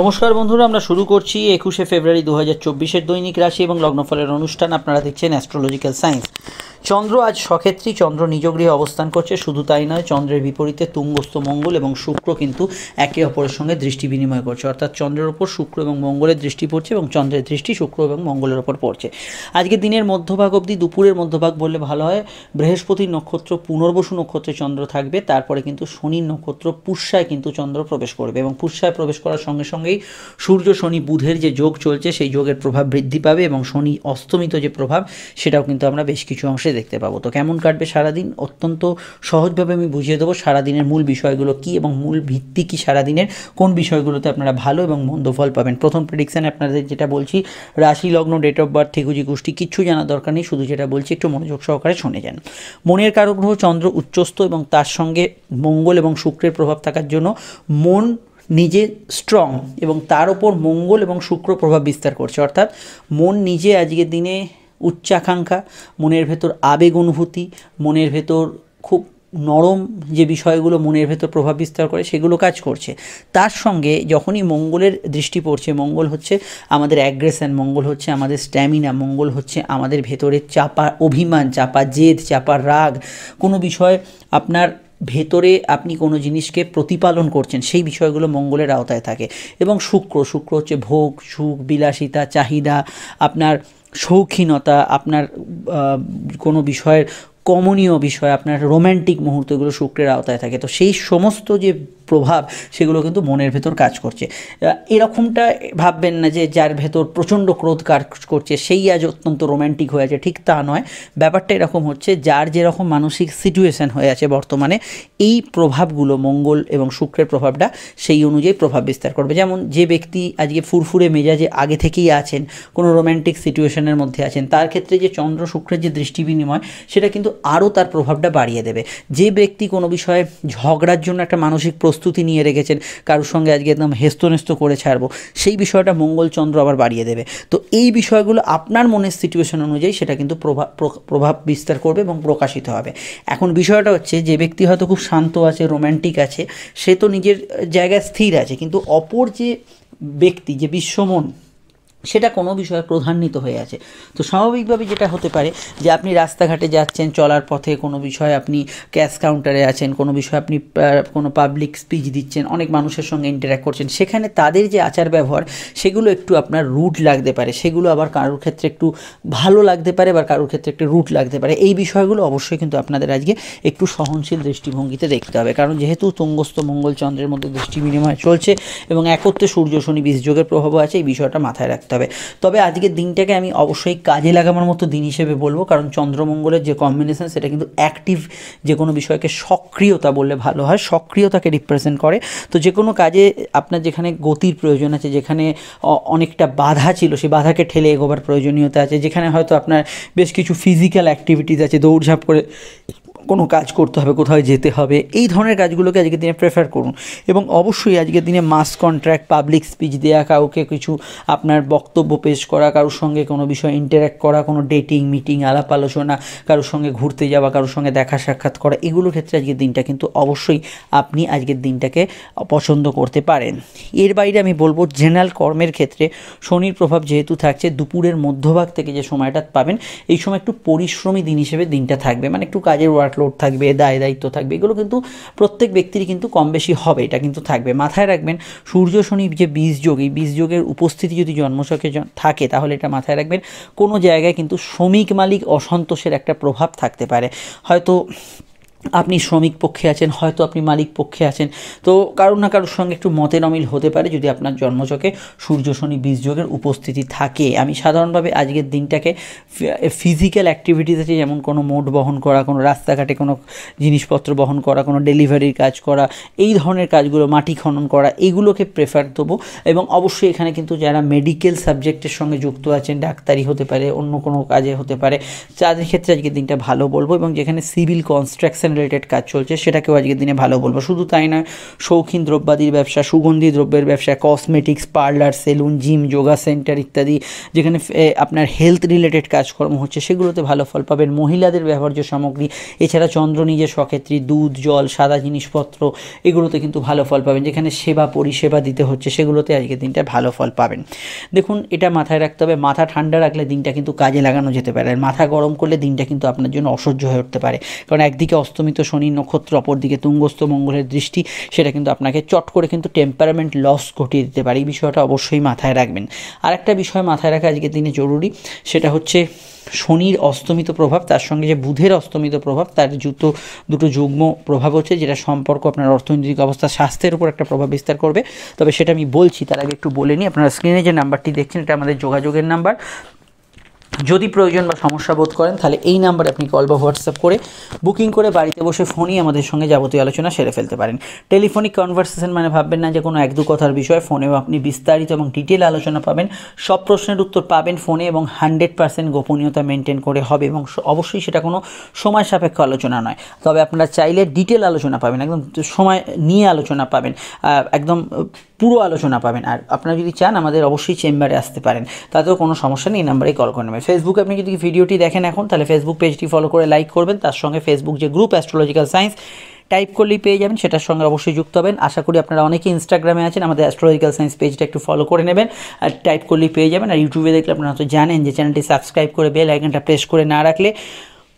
নমস্কার বন্ধুরা, আমরা শুরু করছি 21শে ফেব্রুয়ারি 2024-এর দৈনিক রাশি এবং লগ্নফলের অনুষ্ঠান। আপনারা দেখছেন অ্যাস্ট্রোলজিক্যাল সায়েন্স। চন্দ্র আজ সক্ষেত্রী, চন্দ্র নিজ গৃহে অবস্থান করছে। শুধু তাই নয়, চন্দ্রের বিপরীতে তুঙ্গস্থ মঙ্গল এবং শুক্র কিন্তু একে অপরের সঙ্গে দৃষ্টি বিনিময় করছে, অর্থাৎ চন্দ্রের ওপর শুক্র এবং মঙ্গলের দৃষ্টি পড়ছে এবং চন্দ্রের দৃষ্টি শুক্র এবং মঙ্গলের ওপর পড়ছে। আজকে দিনের মধ্যভাগ অবধি, দুপুরের মধ্যভাগ বললে ভালো হয়, বৃহস্পতির নক্ষত্র পুনর্বসু নক্ষত্রে চন্দ্র থাকবে। তারপরে কিন্তু শনির নক্ষত্র পুষ্যায় কিন্তু চন্দ্র প্রবেশ করবে এবং পুষ্যায় প্রবেশ করার সঙ্গে সঙ্গেই সূর্য শনি বুধের যে যোগ চলছে সেই যোগের প্রভাব বৃদ্ধি পাবে এবং শনি অস্তমিত যে প্রভাব সেটাও কিন্তু আমরা বেশ কিছু অংশে দেখতে পাবো। তো কেমন কাটবে সারাদিন, অত্যন্ত সহজভাবে আমি বুঝিয়ে দেবো সারাদিনের মূল বিষয়গুলো কী এবং মূল ভিত্তি কী, সারাদিনের কোন বিষয়গুলোতে আপনারা ভালো এবং মন্দ ফল পাবেন। প্রথম প্রেডিকশানে আপনাদের যেটা বলছি, রাশি লগ্ন ডেট অফ বার্থ ঠিকুজি কুষ্টি কিচ্ছু জানার দরকার নেই, শুধু যেটা বলছি একটু মনোযোগ সহকারে শুনে যান। মনের কারক গ্রহ চন্দ্র উচ্চস্থ এবং তার সঙ্গে মঙ্গল এবং শুক্রের প্রভাব থাকার জন্য মন নিজে স্ট্রং এবং তার ওপর মঙ্গল এবং শুক্র প্রভাব বিস্তার করছে, অর্থাৎ মন নিজে আজকের দিনে উচ্চাকাঙ্ক্ষা, মনের ভেতর আবেগ অনুভূতি, মনের ভেতর খুব নরম যে বিষয়গুলো মনের ভেতর প্রভাব বিস্তার করে সেগুলো কাজ করছে। তার সঙ্গে যখনই মঙ্গলের দৃষ্টি পড়ছে, মঙ্গল হচ্ছে আমাদের অ্যাগ্রেশন, মঙ্গল হচ্ছে আমাদের স্ট্যামিনা, মঙ্গল হচ্ছে আমাদের ভেতরে চাপা অভিমান, চাপা জেদ, চাপা রাগ, কোনো বিষয় আপনার ভেতরে আপনি কোনো জিনিসকে প্রতিপালন করছেন সেই বিষয়গুলো মঙ্গলের আওতায় থাকে। এবং শুক্র হচ্ছে ভোগ, সুখ, বিলাসিতা, চাহিদা, আপনার শৌখিনতা, আপনার কোনো বিষয়ের কমনীয় বিষয়, আপনার রোম্যান্টিক মুহূর্তগুলো শুক্রের আওতায় থাকে। তো সেই সমস্ত যে প্রভাব সেগুলো কিন্তু মনের ভেতর কাজ করছে। এরকমটা ভাববেন না যে যার ভেতর প্রচণ্ড ক্রোধ কাজ করছে সেই আজ অত্যন্ত রোম্যান্টিক হয়ে আছে, ঠিক তা নয়। ব্যাপারটা এরকম হচ্ছে, যার যেরকম মানসিক সিচুয়েশান হয়ে আছে বর্তমানে, এই প্রভাবগুলো মঙ্গল এবং শুক্রের প্রভাবটা সেই অনুযায়ী প্রভাব বিস্তার করবে। যেমন যে ব্যক্তি আজকে ফুরফুরে মেজাজে আগে থেকেই আছেন, কোনো রোম্যান্টিক সিচুয়েশনের মধ্যে আছেন, তার ক্ষেত্রে যে চন্দ্র শুক্রের যে দৃষ্টি বিনিময় সেটা কিন্তু আরও তার প্রভাবটা বাড়িয়ে দেবে। যে ব্যক্তি কোনো বিষয়ে ঝগড়ার জন্য একটা মানসিক প্রস্তুতি নিয়ে রেখেছেন, কারোর সঙ্গে আজকে একদম হেস্তনেস্ত করে ছাড়বো, সেই বিষয়টা মঙ্গল চন্দ্র আবার বাড়িয়ে দেবে। তো এই বিষয়গুলো আপনার মনের সিচুয়েশন অনুযায়ী সেটা কিন্তু প্রভাব বিস্তার করবে এবং প্রকাশিত হবে। এখন বিষয়টা হচ্ছে, যে ব্যক্তি হয়তো খুব শান্ত আছে, রোম্যান্টিক আছে, সে তো নিজের জায়গায় স্থির আছে, কিন্তু অপর যে ব্যক্তি, যে বিশ্বমন, সেটা কোনো বিষয়ে প্রধান্বিত হয়ে আছে। তো স্বাভাবিকভাবে যেটা হতে পারে যে আপনি রাস্তাঘাটে যাচ্ছেন, চলার পথে কোনো বিষয়ে আপনি ক্যাশ কাউন্টারে আছেন, কোনো বিষয়ে আপনি কোনো পাবলিক স্পিচ দিচ্ছেন, অনেক মানুষের সঙ্গে ইন্টারঅ্যাক্ট করছেন, সেখানে তাদের যে আচার ব্যবহার সেগুলো একটু আপনার রুড লাগতে পারে, সেগুলো আবার কারোর ক্ষেত্রে একটু ভালো লাগতে পারে বা কারোর ক্ষেত্রে একটু রুড লাগতে পারে। এই বিষয়গুলো অবশ্যই কিন্তু আপনাদের আজকে একটু সহনশীল দৃষ্টিভঙ্গিতে দেখতে হবে, কারণ যেহেতু তুঙ্গস্থ মঙ্গল চন্দ্রের মধ্যে দৃষ্টি বিনিময় চলছে এবং একত্রে সূর্য শনি বীজযোগের প্রভাবও আছে, এই বিষয়টা মাথায় রাখতে হবে। তবে আজকের দিনটাকে আমি অবশ্যই কাজে লাগানোর মতো দিন হিসেবে বলবো, কারণ চন্দ্রমঙ্গলের যে কম্বিনেশন সেটা কিন্তু অ্যাক্টিভ, যে কোনো বিষয়কে সক্রিয়তা বললে ভালো হয়, সক্রিয়তাকে রিপ্রেজেন্ট করে। তো যে কোনো কাজে আপনার যেখানে গতির প্রয়োজন আছে, যেখানে অনেকটা বাধা ছিল সেই বাধাকে ঠেলে এগোবার প্রয়োজনীয়তা আছে, যেখানে হয়তো আপনার বেশ কিছু ফিজিক্যাল অ্যাক্টিভিটিস আছে, দৌড়ঝাঁপ করে কোনো কাজ করতে হবে, কোথাও যেতে হবে, এই ধরনের কাজগুলোকে আজকের দিনে প্রেফার করুন। এবং অবশ্যই আজকের দিনে মাস কন্ট্রাক্ট, পাবলিক স্পিচ দেওয়া, কাউকে কিছু আপনার বক্তব্য পেশ করা, কারোর সঙ্গে কোনো বিষয়ে ইন্টারঅ্যাক্ট করা, কোনো ডেটিং, মিটিং, আলাপ আলোচনা, কারোর সঙ্গে ঘুরতে যাওয়া, কারোর সঙ্গে দেখা সাক্ষাৎ করা, এগুলোর ক্ষেত্রে আজকের দিনটা কিন্তু অবশ্যই আপনি আজকের দিনটাকে পছন্দ করতে পারেন। এর বাইরে আমি বলবো, জেনারেল কর্মের ক্ষেত্রে শনির প্রভাব যেহেতু থাকছে, দুপুরের মধ্যভাগ থেকে যে সময়টা পাবেন, এই সময় একটু পরিশ্রমী দিন হিসেবে দিনটা থাকবে, মানে একটু কাজের লোড থাকবে, দায় দায়িত্ব থাকবে, এগুলো কিন্তু প্রত্যেক ব্যক্তিরই কিন্তু কম বেশি হবে, এটা কিন্তু থাকবে। মাথায় রাখবেন, সূর্য শনি যে বীজযোগ, এই বীজযোগের উপস্থিতি যদি জন্মছকে থাকে তাহলে এটা মাথায় রাখবেন, কোনো জায়গায় কিন্তু শ্রমিক মালিক অসন্তোষের একটা প্রভাব থাকতে পারে। হয়তো আপনি শ্রমিক পক্ষে আছেন, হয়তো আপনি মালিক পক্ষে আছেন, তো কারোর না কারোর সঙ্গে একটু মতের অমিল হতে পারে যদি আপনার জন্মছকে সূর্য শনি বীজযোগের উপস্থিতি থাকে। আমি সাধারণভাবে আজকের দিনটাকে ফিজিক্যাল অ্যাক্টিভিটিস আছে, যেমন কোনো মোট বহন করা, কোনো রাস্তাঘাটে কোনো জিনিসপত্র বহন করা, কোনো ডেলিভারির কাজ করা, এই ধরনের কাজগুলো, মাটি খনন করা, এইগুলোকে প্রেফার দেবো। এবং অবশ্যই এখানে কিন্তু যারা মেডিকেল সাবজেক্টের সঙ্গে যুক্ত আছেন, ডাক্তারি হতে পারে, অন্য কোনো কাজে হতে পারে, তাদের ক্ষেত্রে আজকের দিনটা ভালো বলবো। এবং যেখানে সিভিল কনস্ট্রাকশন রিলেটেড কাজ চলছে সেটাকেও আজকের দিনে ভালো বলবো। শুধু তাই নয়, শৌখিন দ্রব্যাদির ব্যবসা, সুগন্ধি দ্রব্যের ব্যবসা, cosmetics, parlour, salon, gym, yoga centre ইত্যাদি যেখানে আপনার হেলথ রিলেটেড কাজকর্ম হচ্ছে সেগুলোতে ভালো ফল পাবেন। মহিলাদের ব্যবহার্য সামগ্রী, এছাড়া চন্দ্র নিজের সক্ষেত্রী, দুধ, জল, সাদা জিনিসপত্র, এগুলোতে কিন্তু ভালো ফল পাবেন। যেখানে সেবা পরিষেবা দিতে হচ্ছে সেগুলোতে আজকের দিনটা ভালো ফল পাবেন। দেখুন, এটা মাথায় রাখতে হবে, মাথা ঠান্ডা রাখলে দিনটা কিন্তু কাজে লাগানো যেতে পারে, আর মাথা গরম করলে দিনটা কিন্তু আপনার জন্য অসহ্য হয়ে উঠতে পারে। কারণ একদিকে অস্তমিত শনির নক্ষত্র, অপরদিকে তুঙ্গস্থ মঙ্গলের দৃষ্টি, সেটা কিন্তু আপনাকে চট করে কিন্তু টেম্পারামেন্ট লস ঘটিয়ে দিতে পারে। এই বিষয়টা অবশ্যই মাথায় রাখবেন। আর একটা বিষয় মাথায় রাখা আজকের দিনে জরুরি, সেটা হচ্ছে শনির অস্তমিত প্রভাব, তার সঙ্গে যে বুধের অস্তমিত প্রভাব, তার দুটো যুগ্ম প্রভাব হচ্ছে, যেটা সম্পর্ক আপনার অর্থনৈতিক অবস্থা, স্বাস্থ্যের উপর একটা প্রভাব বিস্তার করবে। তবে সেটা আমি বলছি, তার আগে একটু বলে নিই। আপনারা স্ক্রিনে যে নাম্বারটি দেখছেন এটা আমাদের যোগাযোগের নাম্বার। যদি প্রয়োজন বা সমস্যা বোধ করেন তাহলে এই নাম্বারে আপনি কল বা হোয়াটসঅ্যাপ করে বুকিং করে বাড়িতে বসে ফোনই আমাদের সঙ্গে যাবতীয় আলোচনা সেরে ফেলতে পারেন। টেলিফোনিক কনভারসেশন মানে ভাববেন না যে কোনো এক দু কথার বিষয়, ফোনেও আপনি বিস্তারিত এবং ডিটেল আলোচনা পাবেন, সব প্রশ্নের উত্তর পাবেন ফোনে, এবং 100% গোপনীয়তা মেনটেন করে হবে, এবং অবশ্যই সেটা কোনো সময় সাপেক্ষ আলোচনা নয়। তবে আপনারা চাইলে ডিটেল আলোচনা পাবেন, একদম সময় নিয়ে আলোচনা পাবেন, একদম পুরো আলোচনা পাবেন। আর আপনারা যদি চান আমাদের অবশ্যই চেম্বারে আসতে পারেন, তাতেও কোনো সমস্যা নেই, এই নাম্বারেই কল করে নেবেন। ফেসবুকে আপনি যদি ভিডিওটি দেখেন এখন, তাহলে ফেসবুক পেজটি ফলো করে লাইক করবেন, তার সঙ্গে ফেসবুক যে গ্রুপ অ্যাস্ট্রোলজিক্যাল সায়েন্স টাইপ করলেই পেয়ে যাবেন, সেটার সঙ্গে অবশ্যই যুক্ত হবেন। আশা করি আপনারা অনেকেই ইনস্টাগ্রামে আছেন, আমাদের অ্যাস্ট্রোলজিক্যাল সায়েন্স পেজটা একটু ফলো করে নেবেন, আর টাইপ করলেই পেয়ে যাবেন। আর ইউটিউবে দেখলে আপনারা হয়তো জানেন যে চ্যানেলটি সাবস্ক্রাইব করে বেল আইকনটা প্রেস করে না রাখলে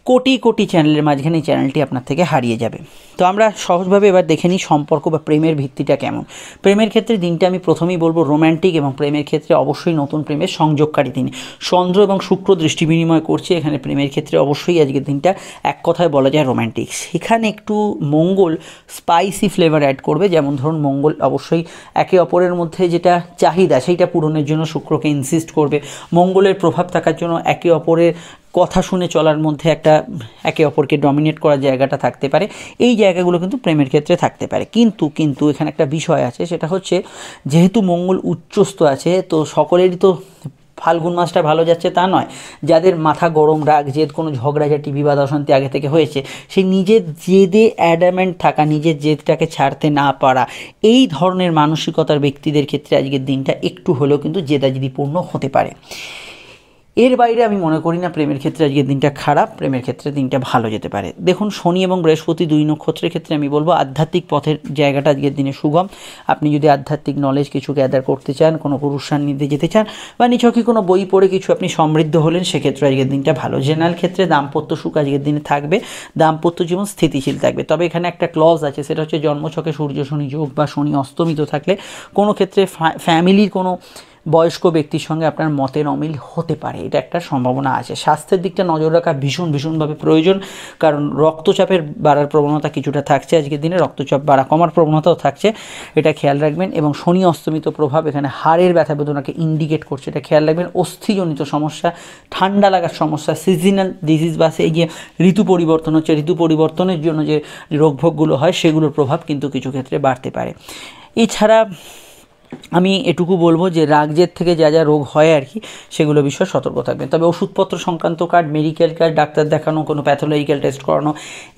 কোটি কোটি চ্যানেলের মাঝখানে এই চ্যানেলটি আপনার থেকে হারিয়ে যাবে। তো আমরা সহজভাবে এবার দেখে নিই সম্পর্ক বা প্রেমের ভিত্তিটা কেমন। প্রেমের ক্ষেত্রে দিনটা আমি প্রথমেই বলবো রোম্যান্টিক, এবং প্রেমের ক্ষেত্রে অবশ্যই নতুন প্রেমের সংযোগকারী দিন। চন্দ্র এবং শুক্র দৃষ্টি বিনিময় করছে এখানে, প্রেমের ক্ষেত্রে অবশ্যই আজকের দিনটা এক কথায় বলা যায় রোম্যান্টিক। সেখানে একটু মঙ্গল স্পাইসি ফ্লেভার অ্যাড করবে, যেমন ধরুন মঙ্গল অবশ্যই একে অপরের মধ্যে যেটা চাহিদা সেইটা পূরণের জন্য শুক্রকে ইনসিস্ট করবে। মঙ্গলের প্রভাব থাকার জন্য একে অপরের কথা শুনে চলার মধ্যে একটা একে অপরকে ডমিনেট করার জায়গাটা থাকতে পারে। এই জায়গাগুলো কিন্তু প্রেমের ক্ষেত্রে থাকতে পারে। কিন্তু এখানে একটা বিষয় আছে, সেটা হচ্ছে যেহেতু মঙ্গল উচ্চস্থ আছে, তো সকলেরই তো ফাল্গুন মাসটা ভালো যাচ্ছে তা নয়। যাদের মাথা গরম, রাগ, জেদ, কোনো ঝগড়াঝাটি, বিবাদ অশান্তি আগে থেকে হয়েছে, সেই নিজের জেদে অ্যাডামেন্ট থাকা, নিজের জেদটাকে ছাড়তে না পারা, এই ধরনের মানসিকতার ব্যক্তিদের ক্ষেত্রে আজকের দিনটা একটু হলেও কিন্তু জেদাজেদিপূর্ণ হতে পারে। এর বাইরে আমি মনে করি না প্রেমের ক্ষেত্রে আজকের দিনটা খারাপ, প্রেমের ক্ষেত্রে দিনটা ভালো যেতে পারে। দেখুন, শনি এবং বৃহস্পতি দুই নক্ষত্রের ক্ষেত্রে আমি বলবো আধ্যাত্মিক পথের জায়গাটা আজকের দিনে সুগম। আপনি যদি আধ্যাত্মিক নলেজ কিছু গ্যাদার করতে চান, কোনো গুরুর সান্নিধ্যে যেতে চান, বা নিছকই কোনো বই পড়ে কিছু আপনি সমৃদ্ধ হলেন, সেক্ষেত্রে আজকের দিনটা ভালো। জেনারেল ক্ষেত্রে দাম্পত্য সুখ আজকের দিনে থাকবে, দাম্পত্য জীবন স্থিতিশীল থাকবে। তবে এখানে একটা ক্লজ আছে, সেটা হচ্ছে জন্মছকে সূর্য শনি যোগ বা শনি অস্তমিত থাকলে কোনো ক্ষেত্রে ফ্যামিলির কোনো বয়স্ক ব্যক্তির সঙ্গে আপনার মতের অমিল হতে পারে, এটা একটা সম্ভাবনা আছে। স্বাস্থ্যের দিকটা নজর রাখা ভীষণভাবে প্রয়োজন, কারণ রক্তচাপের বাড়ার প্রবণতা কিছুটা থাকছে আজকের দিনে, রক্তচাপ বাড়া কমার প্রবণতাও থাকছে, এটা খেয়াল রাখবেন। এবং শনি অস্তমিত প্রভাব এখানে হাড়ের ব্যথা বেদনাকে ইন্ডিকেট করছে, এটা খেয়াল রাখবেন। অস্থিজনিত সমস্যা, ঠান্ডা লাগার সমস্যা, সিজনাল ডিজিজ বা এই যে ঋতু পরিবর্তন হচ্ছে, ঋতু পরিবর্তনের জন্য যে রোগভোগগুলো হয় সেগুলোর প্রভাব কিন্তু কিছু ক্ষেত্রে বাড়তে পারে। এছাড়া আমি এটুকু বলবো যে রাগজেদ থেকে যা রোগ হয় আর কি, সেগুলো বিষয়ে সতর্ক থাকবেন। তবে ওষুধপত্র সংক্রান্ত কার্ড, মেডিকেল কার্ড, ডাক্তার দেখানো, কোনো প্যাথোলজিক্যাল টেস্ট করানো,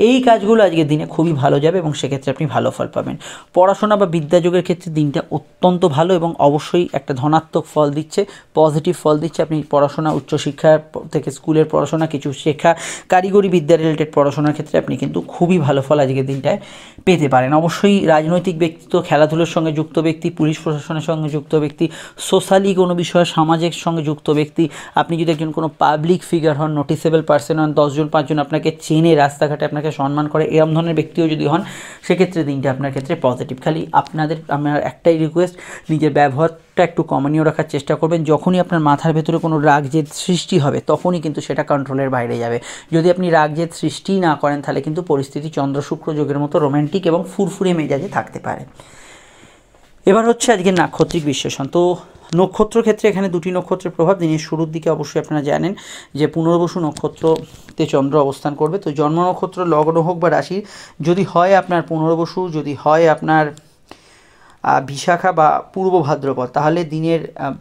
এই কাজগুলো আজকের দিনে খুবই ভালো যাবে, এবং সেক্ষেত্রে আপনি ভালো ফল পাবেন। পড়াশোনা বা বিদ্যাযোগের ক্ষেত্রে দিনটা অত্যন্ত ভালো, এবং অবশ্যই একটা ধনাত্মক ফল দিচ্ছে, পজিটিভ ফল দিচ্ছে। আপনি পড়াশোনা, উচ্চশিক্ষা থেকে স্কুলের পড়াশোনা, কিছু শেখা, কারিগরি বিদ্যা রিলেটেড পড়াশোনার ক্ষেত্রে আপনি কিন্তু খুবই ভালো ফল আজকের দিনটায় পেতে পারেন। অবশ্যই রাজনৈতিক ব্যক্তিত্ব, খেলাধুলোর সঙ্গে যুক্ত ব্যক্তি, পুলিশ প্রশাসনের সঙ্গে যুক্ত ব্যক্তি, সোশ্যালি কোনো বিষয়ে সমাজের সঙ্গে যুক্ত ব্যক্তি, আপনি যদি একজন কোনো পাবলিক ফিগার হন, নোটিসেবল পার্সন হন, 10 জন 5 জন আপনাকে চেনে, রাস্তাঘাটে আপনাকে সম্মান করে, এরকম ধরনের ব্যক্তিও যদি হন, সেক্ষেত্রে দিনটা আপনার ক্ষেত্রে পজিটিভ। খালি আমার একটাই রিকোয়েস্ট, নিজের ব্যবহারটা একটু কমানীয় রাখার চেষ্টা করবেন। যখনই আপনার মাথার ভেতরে কোনো রাগ জেদ সৃষ্টি হবে, তখনই কিন্তু সেটা কন্ট্রোলের বাইরে যাবে। যদি আপনি রাগ জেদ সৃষ্টি না করেন, তাহলে কিন্তু পরিস্থিতি চন্দ্র শুক্র যোগের মতো রোম্যান্টিক এবং ফুরফুরে মেজাজে থাকতে পারে। এবার হচ্ছে আজকে নাক্ষত্রিক বিশ্লেষণ। তো নক্ষত্র ক্ষেত্রে এখানে দুটি নক্ষত্রের প্রভাব। দিনের শুরুর দিকে অবশ্যই আপনারা জানেন যে পুনর্বসু নক্ষত্রতে চন্দ্র অবস্থান করবে। তো জন্ম নক্ষত্র লগ্ন হোক বা রাশি, যদি হয় আপনার পুনর্বসু, যদি হয় আপনার বিশাখা বা পূর্ব ভাদ্রপদ, তাহলে দিনের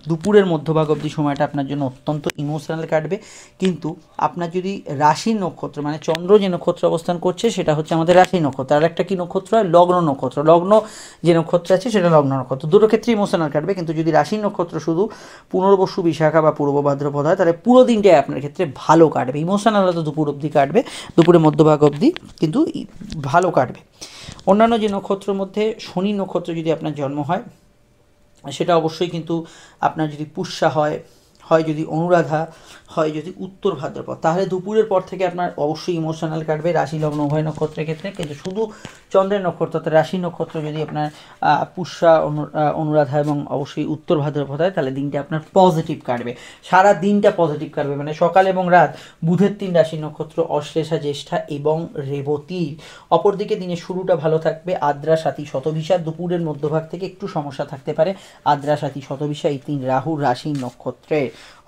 দুপুরের মধ্যভাগ অবধি সময়টা আপনার জন্য অত্যন্ত ইমোশনাল কাটবে। কিন্তু আপনার যদি রাশির নক্ষত্র মানে চন্দ্র যে নক্ষত্র অবস্থান করছে সেটা হচ্ছে আমাদের রাশি নক্ষত্র, আর একটা কি নক্ষত্র হয়, লগ্ন নক্ষত্র। লগ্ন যে নক্ষত্র আছে সেটা লগ্ন নক্ষত্র, দুটো ক্ষেত্রে ইমোশনাল কাটবে। কিন্তু যদি রাশির নক্ষত্র শুধু পুনর্বসু, বিশাখা বা পূর্ব ভাদ্রপদ হয় তাহলে পুরো দিনটাই আপনার ক্ষেত্রে ভালো কাটবে। ইমোশনাল হয়তো দুপুর অবধি কাটবে, দুপুরের মধ্যভাগ অবধি, কিন্তু ভালো কাটবে। অন্যান্য যে নক্ষত্রের মধ্যে শনি নক্ষত্র যদি আপনার জন্ম হয় সেটা অবশ্যই কিন্তু আপনার যদি পুষ্যা হয় যদি অনুরাধা হয়, যদি উত্তর ভাদ্রপদ, তাহলে দুপুরের পর থেকে আপনার অবশ্যই ইমোশনাল কাটবে রাশি লগ্ন উভয় নক্ষত্রের ক্ষেত্রে। কিন্তু শুধু চন্দ্রের নক্ষত্র অর্থাৎ রাশি নক্ষত্র যদি আপনার পুষ্যা, অনুরাধা এবং অবশ্যই উত্তর ভাদ্রপদ হয় তাহলে দিনটা আপনার পজিটিভ কাটবে, সারা দিনটা পজিটিভ কাটবে। মানে সকাল এবং রাত বুধের 3 রাশি নক্ষত্র অশ্লেষা, জ্যেষ্ঠা এবং রেবতীর। অপরদিকে দিনের শুরুটা ভালো থাকবে আদ্রা, স্বাতী, শতভিষা। দুপুরের মধ্যভাগ থেকে একটু সমস্যা থাকতে পারে আদ্রা, স্বাতী, শতভিষা এই 3 রাহুর রাশি নক্ষত্রে।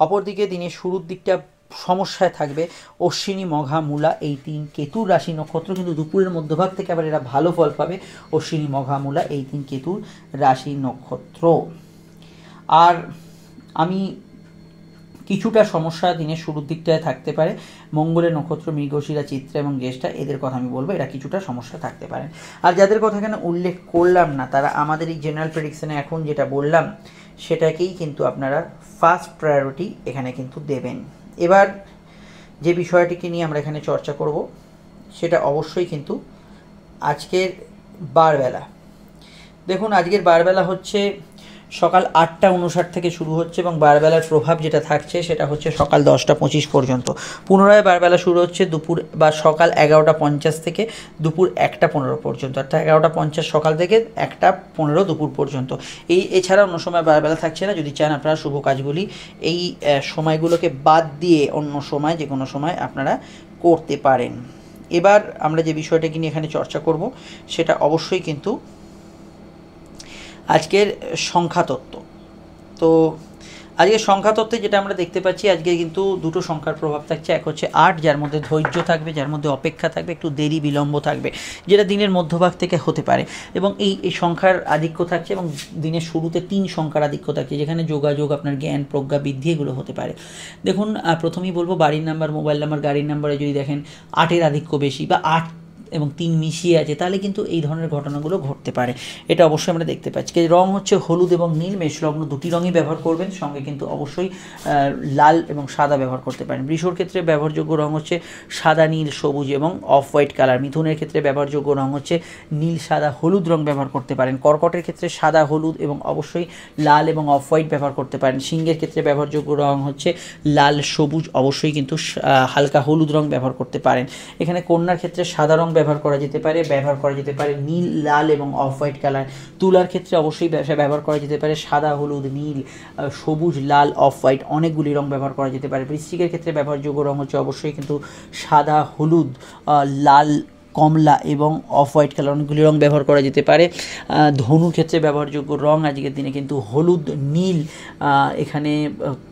অপরদিকে দিনের শুরুর দিকটা সমস্যায় থাকবে অশ্বিনী, মঘা, মূলা এই 3 কেতুর রাশি নক্ষত্র। কিন্তু দুপুরের মধ্যভাগ থেকে আবার এরা ভালো ফল পাবে অশ্বিনী, মঘা, মূলা এই 3 কেতুর রাশি নক্ষত্র। আর আমি কিছুটা সমস্যা দিনের শুরুর দিকটায় থাকতে পারে মঙ্গলের নক্ষত্র মৃগশিরা, চিত্রা এবং জ্যেষ্ঠা, এদের কথা আমি বলবো, এরা কিছুটা সমস্যা থাকতে পারে। আর যাদের কথা এখানে উল্লেখ করলাম না তারা আমাদের এই জেনারেল প্রেডিকশনে এখন যেটা বললাম সেটাকেই কিন্তু আপনারা ফার্স্ট প্রায়োরিটি এখানে কিন্তু দেবেন। এবার যে বিষয়টিকে নিয়ে আমরা এখানে চর্চা করব সেটা অবশ্যই কিন্তু আজকের বারবেলা। দেখুন আজকের বারবেলা হচ্ছে সকাল 8টা 59 থেকে শুরু হচ্ছে এবং বারবেলার প্রভাব যেটা থাকছে সেটা হচ্ছে সকাল 10টা 25 পর্যন্ত। পুনরায় বারবেলা শুরু হচ্ছে দুপুর বা সকাল 11টা 50 থেকে দুপুর 1টা 15 পর্যন্ত, অর্থাৎ 11টা 50 সকাল থেকে 1টা 15 দুপুর পর্যন্ত। এছাড়া অন্য সময় বারবেলা থাকছে না। যদি চান আপনারা শুভ কাজগুলি এই সময়গুলোকে বাদ দিয়ে অন্য সময় যে কোনো সময় আপনারা করতে পারেন। এবার আমরা যে বিষয়টাকে নিয়ে এখানে চর্চা করব সেটা অবশ্যই কিন্তু আজকের সংখ্যাতত্ত্ব। তো আজকের সংখ্যাতত্ত্বে যেটা আমরা দেখতে পাচ্ছি আজকে কিন্তু দুটো সংখ্যার প্রভাব থাকছে। এক হচ্ছে 8, যার মধ্যে ধৈর্য থাকবে, যার মধ্যে অপেক্ষা থাকবে, একটু দেরি বিলম্ব থাকবে, যেটা দিনের মধ্যভাগ থেকে হতে পারে। এবং এই সংখ্যার আধিক্য থাকছে এবং দিনের শুরুতে 3 সংখ্যার আধিক্য থাকছে, যেখানে যোগাযোগ, আপনার জ্ঞান, প্রজ্ঞা বৃদ্ধি এগুলো হতে পারে। দেখুন প্রথমেই বলবো বাড়ির নাম্বার, মোবাইল নাম্বার, গাড়ির নাম্বারে যদি দেখেন 8-এর আধিক্য বেশি বা 8 এবং 3 মিশিয়ে আছে তাহলে কিন্তু এই ধরনের ঘটনাগুলো ঘটতে পারে, এটা অবশ্যই আমরা দেখতে পাচ্ছি। রং হচ্ছে হলুদ এবং নীল, মেষলগ্ন দুটি রঙই ব্যবহার করবেন, সঙ্গে কিন্তু অবশ্যই লাল এবং সাদা ব্যবহার করতে পারেন। বৃষর ক্ষেত্রে ব্যবহারযোগ্য রং হচ্ছে সাদা, নীল, সবুজ এবং অফ হোয়াইট কালার। মিথুনের ক্ষেত্রে ব্যবহারযোগ্য রং হচ্ছে নীল, সাদা, হলুদ রং ব্যবহার করতে পারেন। কর্কটের ক্ষেত্রে সাদা, হলুদ এবং অবশ্যই লাল এবং অফ হোয়াইট ব্যবহার করতে পারেন। সিংহের ক্ষেত্রে ব্যবহারযোগ্য রং হচ্ছে লাল, সবুজ, অবশ্যই কিন্তু হালকা হলুদ রং ব্যবহার করতে পারেন। এখানে কন্যার ক্ষেত্রে সাদা রং ব্যবহার করা যেতে পারে নীল, লাল এবং অফ হোয়াইট কালার। তুলার ক্ষেত্রে অবশ্যই ব্যবহার করা যেতে পারে সাদা, হলুদ, নীল, সবুজ, লাল, অফ হোয়াইট, অনেকগুলি রং ব্যবহার করা যেতে পারে। বৃশ্চিকের ক্ষেত্রে ব্যবহারযোগ্য রং হচ্ছে অবশ্যই কিন্তু সাদা, হলুদ, লাল, কমলা এবং অফ হোয়াইট কালার, অনেকগুলি রং ব্যবহার করা যেতে পারে। ধনুর ক্ষেত্রে ব্যবহারযোগ্য রং আজকের দিনে কিন্তু হলুদ, নীল, এখানে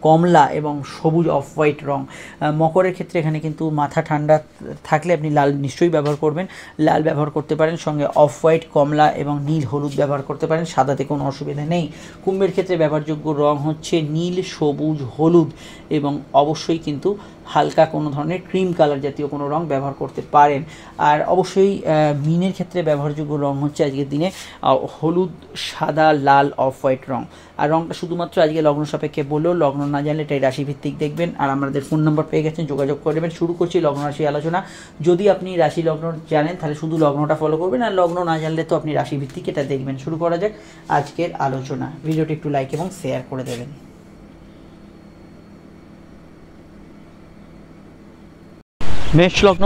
কমলা এবং সবুজ অফ হোয়াইট রং। মকরের ক্ষেত্রে এখানে কিন্তু মাথা ঠান্ডা থাকলে আপনি লাল নিশ্চয়ই ব্যবহার করবেন, লাল ব্যবহার করতে পারেন, সঙ্গে অফ হোয়াইট, কমলা এবং নীল, হলুদ ব্যবহার করতে পারেন, সাদাতে কোনো অসুবিধা নেই। কুম্ভের ক্ষেত্রে ব্যবহারযোগ্য রং হচ্ছে নীল, সবুজ, হলুদ এবং অবশ্যই কিন্তু হালকা কোনো ধরনের ক্রিম কালার জাতীয় কোনো রং ব্যবহার করতে পারেন। আর অবশ্যই মিনের ক্ষেত্রে ব্যবহারযোগ্য রং হচ্ছে আজকের দিনে হলুদ, সাদা, লাল, অফ হোয়াইট রং। আর রংটা শুধুমাত্র আজকে লগ্ন সাপেক্ষে বললেও, লগ্ন না জানলে এটাই রাশিভিত্তিক দেখবেন। আর আমাদের ফোন নম্বর পেয়ে গেছেন, যোগাযোগ করে নেবেন। শুরু করছি লগ্ন রাশি আলোচনা। যদি আপনি রাশি লগ্ন জানেন তাহলে শুধু লগ্নটা ফলো করবেন, আর লগ্ন না জানলে তো আপনি রাশিভিত্তিক এটা দেখবেন। শুরু করা যাক আজকের আলোচনা। ভিডিওটি একটু লাইক এবং শেয়ার করে দেবেন। মেষলগ্ন,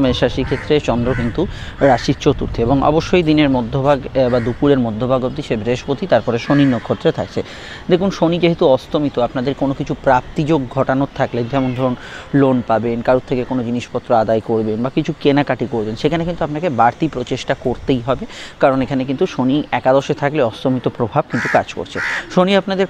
মেষরাশি ক্ষেত্রে চন্দ্র কিন্তু রাশির চতুর্থে এবং অবশ্যই দিনের মধ্যভাগ বা দুপুরের মধ্যভাগ অবধি সে বৃহস্পতি, তারপরে শনি নক্ষত্রে থাকছে। দেখুন শনি যেহেতু অস্তমিত, আপনাদের কোনো কিছু প্রাপ্তিযোগ ঘটানোর থাকলে, যেমন ধরুন লোন পাবেন, কারোর থেকে কোনো জিনিসপত্র আদায় করবেন বা কিছু কেনাকাটি করবেন, সেখানে কিন্তু আপনাকে বাড়তি প্রচেষ্টা করতেই হবে, কারণ এখানে কিন্তু শনি একাদশে থাকলে অস্তমিত প্রভাব কিন্তু কাজ করছে। শনি আপনাদের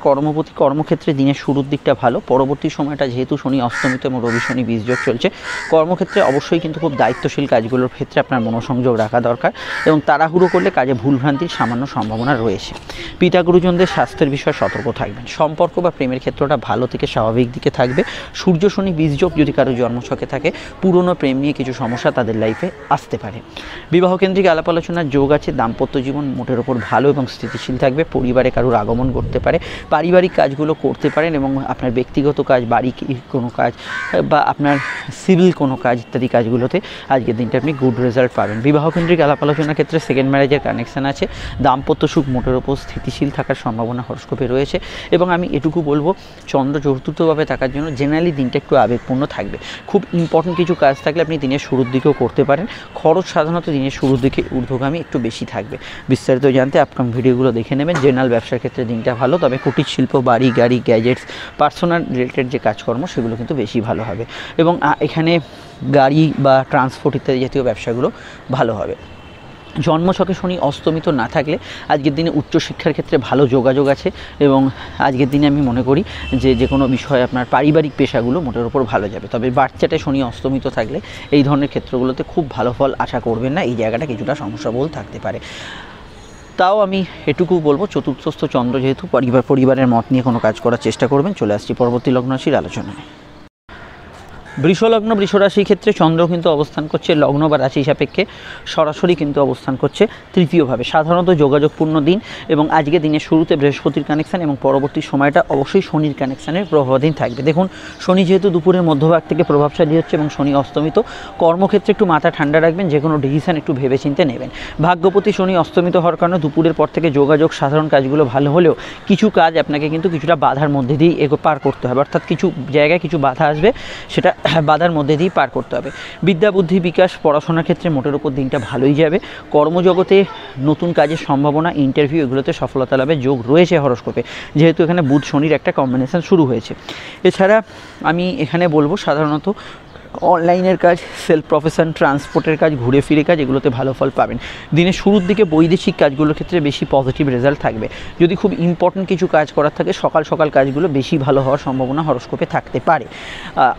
কর্মক্ষেত্রে দিনের শুরুর দিকটা ভালো, পরবর্তী সময়টা যেহেতু শনি অস্তমিত এবং রবি শনি বীজযোগ চলছে কর্মক্ষেত্রে অবশ্যই কিন্তু খুব দায়িত্বশীল কাজগুলোর ক্ষেত্রে আপনার মনোসংযোগ রাখা দরকার এবং তাড়াহুড়ো করলে কাজে ভুলভ্রান্তির সামান্য সম্ভাবনা রয়েছে। পিতা গুরুজনদের স্বাস্থ্যের বিষয়ে সতর্ক থাকবেন। সম্পর্ক বা প্রেমের ক্ষেত্রটা ভালো থেকে স্বাভাবিক দিকে থাকবে। সূর্য শনি বীজযোগ যদি কারো জন্মছকে থাকে, পুরনো প্রেম নিয়ে কিছু সমস্যা তাদের লাইফে আসতে পারে। বিবাহকেন্দ্রিক আলাপ আলোচনার যোগ আছে। দাম্পত্য জীবন মোটের ওপর ভালো এবং স্থিতিশীল থাকবে। পরিবারে কারোর আগমন করতে পারে, পারিবারিক কাজগুলো করতে পারেন এবং আপনার ব্যক্তিগত কাজ, বাড়ি কোনো কাজ বা আপনার সিভিল কোনো কাজ ইত্যাদি কাজগুলোতে আজকের দিনটা আপনি গুড রেজাল্ট পাবেন। বিবাহকেন্দ্রিক আলাপ আলোচনার ক্ষেত্রে সেকেন্ড ম্যারেজের কানেকশান আছে। দাম্পত্য সুখ মোটের ওপর স্থিতিশীল থাকার সম্ভাবনা হরস্কোপে রয়েছে এবং আমি এটুকু বলবো চন্দ্র চতুর্থভাবে থাকার জন্য জেনারেলি দিনটা একটু আবেগপূর্ণ থাকবে। খুব ইম্পর্টেন্ট কিছু কাজ থাকলে আপনি দিনের শুরুর দিকেও করতে পারেন। খরচ সাধারণত দিনের শুরুর দিকে ঊর্ধ্বগামী একটু বেশি থাকবে। বিস্তারিত জানতে আপকামিং ভিডিওগুলো দেখে নেবেন। জেনারেল ব্যবসার ক্ষেত্রে দিনটা ভালো, তবে কুটির শিল্প, বাড়ি গাড়ি, গ্যাজেটস, পার্সোনাল রিলেটেড যে কাজকর্ম সেগুলো কিন্তু বেশি ভালো হবে এবং এখানে গাড়ি বা ট্রান্সপোর্ট ইত্যাদি জাতীয় ব্যবসাগুলো ভালো হবে। জন্মছকে শনি অস্তমিত না থাকলে আজকের দিনে উচ্চশিক্ষার ক্ষেত্রে ভালো যোগাযোগ আছে এবং আজকের দিনে আমি মনে করি যে কোনো বিষয়ে আপনার পারিবারিক পেশাগুলো মোটের ওপর ভালো যাবে। তবে বাচ্চাটা শনি অস্তমিত থাকলে এই ধরনের ক্ষেত্রগুলোতে খুব ভালো ফল আশা করবেন না। এই জায়গাটা কিছুটা সমস্যাবহুল থাকতে পারে। তাও আমি এটুকু বলবো চতুর্থস্থ চন্দ্র যেহেতু পরিবারের মত নিয়ে কোনো কাজ করার চেষ্টা করবেন। চলে আসছি পরবর্তী লগ্ন রাশির আলোচনায়। বৃষলগ্ন বৃষরাশির ক্ষেত্রে চন্দ্র কিন্তু অবস্থান করছে লগ্ন বা রাশি সাপেক্ষে সরাসরি কিন্তু অবস্থান করছে তৃতীয়ভাবে। সাধারণত যোগাযোগপূর্ণ দিন এবং আজকে দিনের শুরুতে বৃহস্পতির কানেকশান এবং পরবর্তী সময়টা অবশ্যই শনির কানেকশানের প্রভাবাধীন থাকবে। দেখুন শনি যেহেতু দুপুরের মধ্যভাগ থেকে প্রভাবশালী হচ্ছে এবং শনি অস্তমিত, কর্মক্ষেত্রে একটু মাথা ঠান্ডা রাখবেন, যে কোনো ডিসিশন একটু ভেবেচিন্তে নেবেন। ভাগ্যপতি শনি অস্তমিত হওয়ার কারণে দুপুরের পর থেকে যোগাযোগ সাধারণ কাজগুলো ভালো হলেও কিছু কাজ আপনাকে কিন্তু কিছুটা বাধার মধ্যে দিয়েই পার করতে হবে, অর্থাৎ কিছু জায়গায় কিছু বাধা আসবে, সেটা বাধার মধ্যে দিয়ে পার করতে হবে। বিদ্যা বুদ্ধি বিকাশ, পড়াশোনার ক্ষেত্রে মোটের উপর দিনটা ভালোই যাবে। কর্মজগতে নতুন কাজের সম্ভাবনা, ইন্টারভিউ এগুলোতে সফলতা লাভের যোগ রয়েছে হরস্কোপে, যেহেতু এখানে বুধ শনির একটা কম্বিনেশন শুরু হয়েছে। এছাড়া আমি এখানে বলবো সাধারণত অনলাইনের কাজ, সেলফ প্রফেশন, ট্রান্সপোর্টের কাজ, ঘুরে ফিরে কাজ এগুলোতে ভালো ফল পাবেন। দিনের শুরুর দিকে বৈদেশিক কাজগুলোর ক্ষেত্রে বেশি পজিটিভ রেজাল্ট থাকবে। যদি খুব ইম্পর্টেন্ট কিছু কাজ করার থাকে সকাল সকাল কাজগুলো বেশি ভালো হওয়ার সম্ভাবনা হরস্কোপে থাকতে পারে।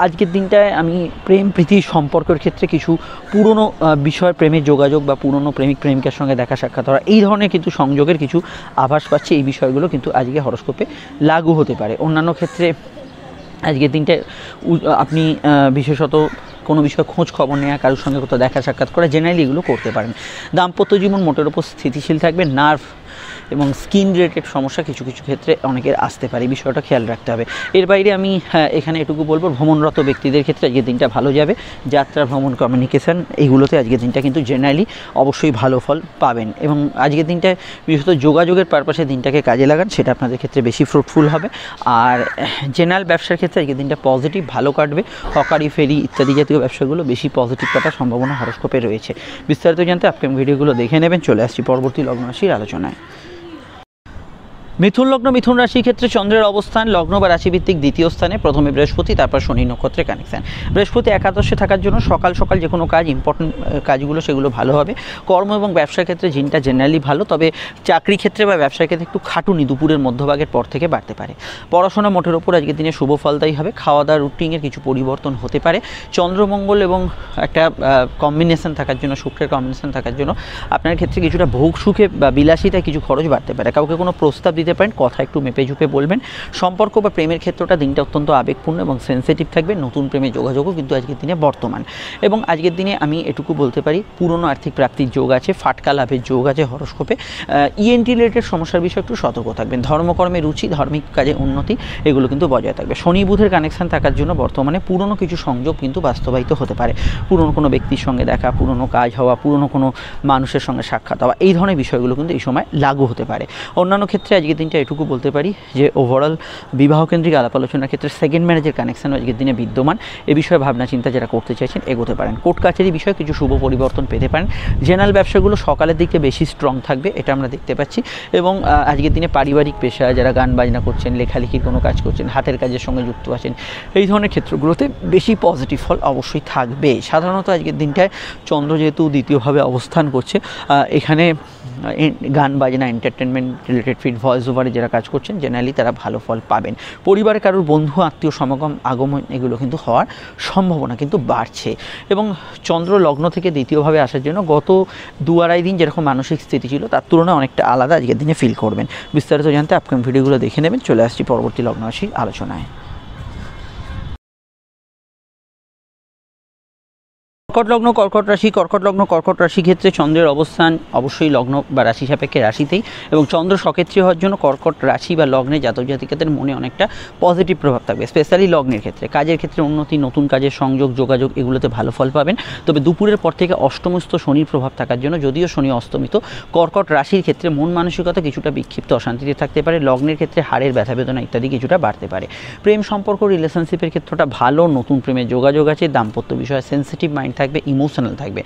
আজকের দিনটায় আমি প্রেম প্রীতি সম্পর্কের ক্ষেত্রে কিছু পুরনো বিষয়, প্রেমের যোগাযোগ বা পুরনো প্রেমিক প্রেমিকার সঙ্গে দেখা সাক্ষাৎ করা, এই ধরনের কিন্তু সংযোগের কিছু আভাস পাচ্ছি। এই বিষয়গুলো কিন্তু আজকে হরস্কোপে লাগু হতে পারে। অন্যান্য ক্ষেত্রে আজকের দিনটায় আপনি বিশেষত কোনো বিষয়ে খোঁজ খবর নেওয়া, কারোর সঙ্গে কোথাও দেখা সাক্ষাৎ করা, জেনারেলি এগুলো করতে পারেন। দাম্পত্য জীবন মোটের উপর স্থিতিশীল থাকবে। নার্ভ এবং স্কিন রিলেটেড সমস্যা কিছু কিছু ক্ষেত্রে অনেকের আসতে পারে, বিষয়টা খেয়াল রাখতে হবে। এর বাইরে আমি এখানে এটুকু বলবো ভ্রমণরত ব্যক্তিদের ক্ষেত্রে আজকের দিনটা ভালো যাবে। যাত্রা, ভ্রমণ, কমিউনিকেশান এইগুলোতে আজকের দিনটা কিন্তু জেনারেলি অবশ্যই ভালো ফল পাবেন এবং আজকের দিনটায় বিশেষত যোগাযোগের পারপাসে দিনটাকে কাজে লাগান, সেটা আপনাদের ক্ষেত্রে বেশি ফ্রুটফুল হবে। আর জেনারেল ব্যবসার ক্ষেত্রে আজকের দিনটা পজিটিভ ভালো কাটবে। হকারি, ফেরি ইত্যাদি জাতীয় ব্যবসাগুলো বেশি পজিটিভ কাটার সম্ভাবনা হরস্কোপে রয়েছে। বিস্তারিত জানতে আপকামিং ভিডিওগুলো দেখে নেবেন। চলে আসছি পরবর্তী লগ্ন রাশির আলোচনায়। মিথুন লগ্ন মিথুন রাশির ক্ষেত্রে চন্দ্রের অবস্থান লগ্ন বা রাশিভিত্তিক দ্বিতীয় স্থানে, প্রথমে বৃহস্পতি, তারপর শনি নক্ষত্রে কানেকশান। বৃহস্পতি একাদশে থাকার জন্য সকাল সকাল যে কোনো কাজ, ইম্পর্টেন্ট কাজগুলো সেগুলো ভালো হবে। কর্ম এবং ব্যবসার ক্ষেত্রে দিনটা জেনারেলি ভালো, তবে চাকরি ক্ষেত্রে বা ব্যবসার ক্ষেত্রে একটু খাটুনি দুপুরের মধ্যভাগের পর থেকে বাড়তে পারে। পড়াশোনা মোটের ওপর আজকের দিনে শুভ ফলদায়ী হবে। খাওয়া দাওয়ার রুটিনের কিছু পরিবর্তন হতে পারে। চন্দ্রমঙ্গল এবং একটা কম্বিনেশন থাকার জন্য, শুক্রের কম্বিনেশন থাকার জন্য আপনার ক্ষেত্রে কিছুটা ভোগ সুখে বা বিলাসিতায় কিছু খরচ বাড়তে পারে। কাউকে কোনো প্রস্তাব দিতে পারেন, কথা একটু মেপে ঝুপে বলবেন। সম্পর্ক বা প্রেমের ক্ষেত্রটা দিনটা অত্যন্ত আবেগপূর্ণ এবং সেন্সিটিভ থাকবে। নতুন প্রেমের যোগাযোগও কিন্তু আজকের দিনে বর্তমান এবং আজকের দিনে আমি এটুকু বলতে পারি পুরনো আর্থিক প্রাপ্তির যোগ আছে, ফাটকা লাভের যোগ আছে হরস্কোপে। ইএনটি রিলেটেড সমস্যার বিষয়ে একটু সতর্ক থাকবেন। ধর্মকর্মে রুচি, ধার্মিক কাজে উন্নতি এগুলো কিন্তু বজায় থাকবে। শনি বুধের কানেকশান থাকার জন্য বর্তমানে পুরনো কিছু সংযোগ কিন্তু বাস্তবায়িত হতে পারে। পুরনো কোনো ব্যক্তির সঙ্গে দেখা, পুরনো কাজ হওয়া, পুরনো কোনো মানুষের সঙ্গে সাক্ষাৎ হওয়া, এই ধরনের বিষয়গুলো কিন্তু এই সময় লাগু হতে পারে। অন্যান্য ক্ষেত্রে আজকের দিনটা এটুকু বলতে পারি যে ওভারঅল বিবাহকেন্দ্রিক আলাপ আলোচনার ক্ষেত্রে সেকেন্ড ম্যারেজের কানেকশান আজকের দিনে বিদ্যমান। এ বিষয়ে ভাবনা চিন্তা যারা করতে চাইছেন এগোতে পারেন। কোর্ট কাছারি বিষয়ে কিছু শুভ পরিবর্তন পেতে পারেন। জেনারেল ব্যবসাগুলো সকালের দিকে বেশি স্ট্রং থাকবে, এটা আমরা দেখতে পাচ্ছি। এবং আজকের দিনে পারিবারিক পেশা, যারা গান বাজনা করছেন, লেখালেখির কোনো কাজ করছেন, হাতের কাজের সঙ্গে যুক্ত আছেন, এই ধরনের ক্ষেত্রগুলোতে বেশি পজিটিভ ফল অবশ্যই থাকবে। সাধারণত আজকের দিনটায় চন্দ্র যেহেতু দ্বিতীয়ভাবে অবস্থান করছে, এখানে গান বাজনা এন্টারটেনমেন্ট রিলেটেড ফিল্ড ভয়েস ওভারে যারা কাজ করছেন জেনারেলি তারা ভালো ফল পাবেন। পরিবারে কারোর বন্ধু আত্মীয় সমাগম আগমন এগুলো কিন্তু হওয়ার সম্ভাবনা কিন্তু বাড়ছে। এবং চন্দ্র লগ্ন থেকে দ্বিতীয়ভাবে আসার জন্য গত 2-2.5 দিন যেরকম মানসিক স্থিতি ছিল তার তুলনায় অনেকটা আলাদা আজকের দিনে ফিল করবেন। বিস্তারিত জানতে আপকামিং ভিডিওগুলো দেখে নেবেন। চলে আসছি পরবর্তী লগ্ন রাশির আলোচনায়। কর্কট রাশি ক্ষেত্রে চন্দ্রের অবস্থান অবশ্যই লগ্ন বা রাশি সাপেক্ষে রাশিতেই, এবং চন্দ্র সক্ষেত্রী হওয়ার জন্য কর্কট রাশি বা লগ্নে জাতক জাতিকাদের মনে অনেকটা পজিটিভ প্রভাব থাকবে। স্পেশালি লগ্নের ক্ষেত্রে কাজের ক্ষেত্রে উন্নতি, নতুন কাজের সংযোগ, যোগাযোগ এগুলোতে ভালো ফল পাবেন। তবে দুপুরের পর থেকে অষ্টমস্থ শনির প্রভাব থাকার জন্য, যদিও শনি অস্তমিত, কর্কট রাশির ক্ষেত্রে মন মানসিকতা কিছুটা বিক্ষিপ্ত অশান্তিতে থাকতে পারে। লগ্নের ক্ষেত্রে হাড়ের ব্যথা বেদনা ইত্যাদি কিছুটা বাড়তে পারে। প্রেম সম্পর্ক রিলেশনশিপের ক্ষেত্রটা ভালো, নতুন প্রেমের যোগাযোগ আছে। দাম্পত্য বিষয়ে সেন্সিটিভ মাইন্ড থাকবে, ইমোশনাল থাকবে।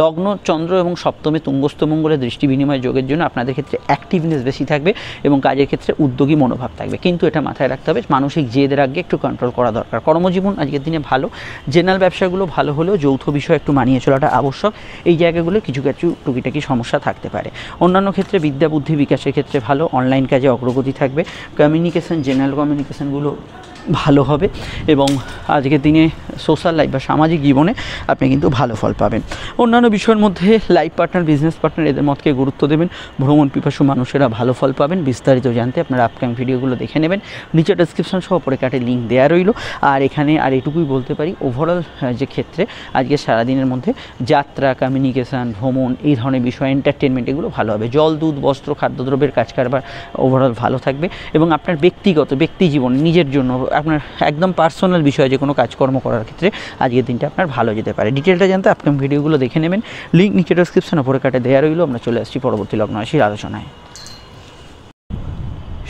লগ্ন চন্দ্র এবং সপ্তমে তুঙ্গস্থ মঙ্গলের দৃষ্টি বিনিময় যোগের জন্য আপনাদের ক্ষেত্রে অ্যাক্টিভনেস বেশি থাকবে এবং কাজের ক্ষেত্রে উদ্যোগী মনোভাব থাকবে। কিন্তু এটা মাথায় রাখতে হবে, মানসিক জেদের আগে একটু কন্ট্রোল করা দরকার। কর্মজীবন আজকের দিনে ভালো, জেনারেল ব্যবসাগুলো ভালো হলেও যৌথ বিষয় একটু মানিয়ে চলাটা আবশ্যক। এই জায়গাগুলো কিছু টুকিটাকি সমস্যা থাকতে পারে। অন্যান্য ক্ষেত্রে বিদ্যা বুদ্ধি বিকাশের ক্ষেত্রে ভালো, অনলাইন কাজে অগ্রগতি থাকবে। কমিউনিকেশন, জেনারেল কমিউনিকেশনগুলো ভালো হবে এবং আজকের দিনে সোশ্যাল লাইফ বা সামাজিক জীবনে আপনি কিন্তু ভালো ফল পাবেন। অন্যান্য বিষয়ের মধ্যে লাইফ পার্টনার, বিজনেস পার্টনার এদের মতকে গুরুত্ব দেবেন। ভ্রমণ পিপাসু মানুষেরা ভালো ফল পাবেন। বিস্তারিত জানতে আপনারা আপকামিং ভিডিওগুলো দেখে নেবেন। নিচে ডেসক্রিপশন সহ পরে কাটে লিঙ্ক দেওয়া রইল। আর এখানে আর এটুকুই বলতে পারি, ওভারঅল যে ক্ষেত্রে আজকে সারাদিনের মধ্যে যাত্রা, কমিউনিকেশান, ভ্রমণ এই ধরনের বিষয়, এন্টারটেনমেন্ট এগুলো ভালো হবে। জল, দুধ, বস্ত্র, খাদ্যদ্রব্যের কাজ কারবার ওভারঅল ভালো থাকবে। এবং আপনার ব্যক্তি জীবন, নিজের জন্য আপনার একদম পার্সোনাল বিষয়ে যে কোনো কাজকর্ম করার ক্ষেত্রে আজকের দিনটা আপনার ভালো যেতে পারে। ডিটেলটা জানতে আপনি ভিডিওগুলো দেখে নেবেন। লিঙ্ক নিচে ডেসক্রিপশন উপরে কাটে দেওয়া রইল। আমরা চলে আসছি পরবর্তী লগ্ন রাশির আলোচনায়।